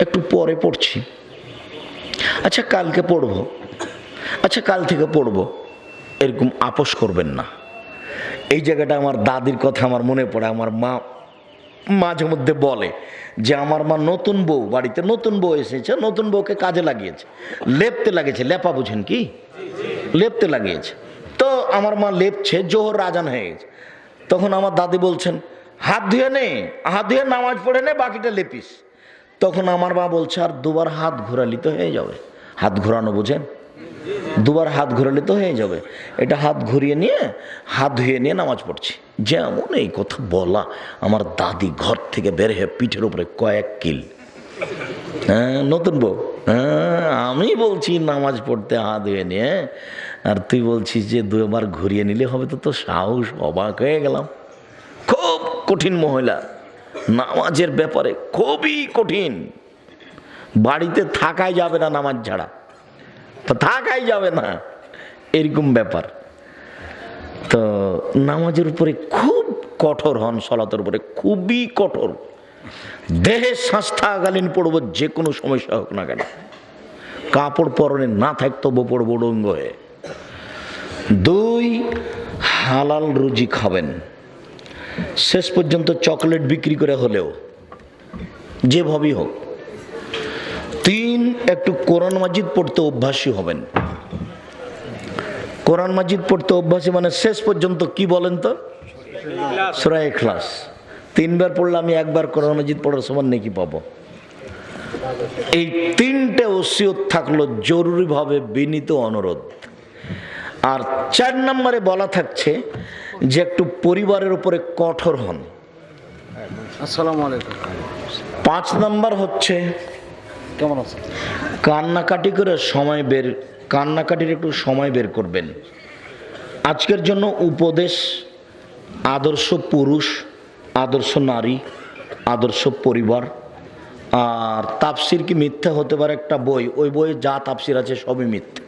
একটু পরে পড়ছি, আচ্ছা কালকে পড়বো, আচ্ছা কাল থেকে পড়বো, এরকম আপোষ করবেন না। এই জায়গাটা আমার দাদির কথা আমার মনে পড়ে। আমার মা মাঝে মধ্যে বলে যে আমার মা নতুন বউ, বাড়িতে নতুন বউ এসেছে, নতুন বউকে কাজে লাগিয়েছে, লেপতে লাগিয়েছে। লেপা বুঝেন কি? লেপতে লাগিয়েছে। তো আমার মা লেপছে, জোহর আজান হয়ে গেছে। তখন আমার দাদি বলছেন, হাত ধুয়ে নামাজ পড়ে নে, বাকিটা লেপিস। তখন আমার মা বলছে, আর দুবার হাত ঘোরালি তো হয়ে যাবে। হাত ঘোরানো বোঝেন? দুবার হাত ঘোরালে তো হয়ে যাবে। এটা হাত ঘুরিয়ে নিয়ে হাত ধুয়ে নিয়ে নামাজ পড়ছি। যেমন এই কথা বলা, আমার দাদি ঘর থেকে বের হয়ে পিঠের উপরে কয়েক কিল। হ্যাঁ, নতুন বউ, হ্যাঁ আমি বলছি নামাজ পড়তে হাত ধুয়ে নিয়ে, আর তুই বলছিস যে দুবার ঘুরিয়ে নিলে হবে। তো তোর সাহস! অবাক হয়ে গেলাম। খুব কঠিন মহিলা, নামাজের ব্যাপারে খুবই কঠিন। বাড়িতে থাকাই যাবে না নামাজ ছাড়া, থাকাই যাবে না, এরকম ব্যাপার। তো নামাজের উপরে খুব কঠোর হন, সলাতের উপরে খুবই কঠোর। দেহে শ্বাস থাকাকালীন পড়বো, যে কোনো সমস্যা হোক না কেন। কাপড় পরনে না থাক তবু পড়বো ডঙ্গ হয়ে। 2, হালাল রুজি খাবেন। শেষ পর্যন্ত চকলেট বিক্রি করে হলেও, যেভাবেই হোক। 3, একটু কোরআন মাজিদ পড়তে অভ্যাসী হবেন। কোরআন মাজিদ পড়তে অভ্যাসী মানে শেষ পর্যন্ত কি বলেন তো? সূরা ইখলাস 3 বার পড়লে আমি 1 বার কোরআন মাজিদ পড়ার সমান নেকি পাবো। এই 3টে ওসিয়ত থাকলো, জরুরিভাবে বিনীত অনুরোধ। আর 4 নম্বরে বলা থাকছে যে একটু পরিবারের উপরে কঠোর হন। আসসালামু আলাইকুম। 5 নম্বর হচ্ছে কেমন আছেন? কান্নাকাটির একটু সময় বের করবেন। আজকের জন্য উপদেশ, আদর্শ পুরুষ, আদর্শ নারী, আদর্শ পরিবার। আর তাফসির কি মিথ্যা হতে পারে? একটা বই, ওই বইয়ে যা তাফসির আছে সবই মিথ্যা।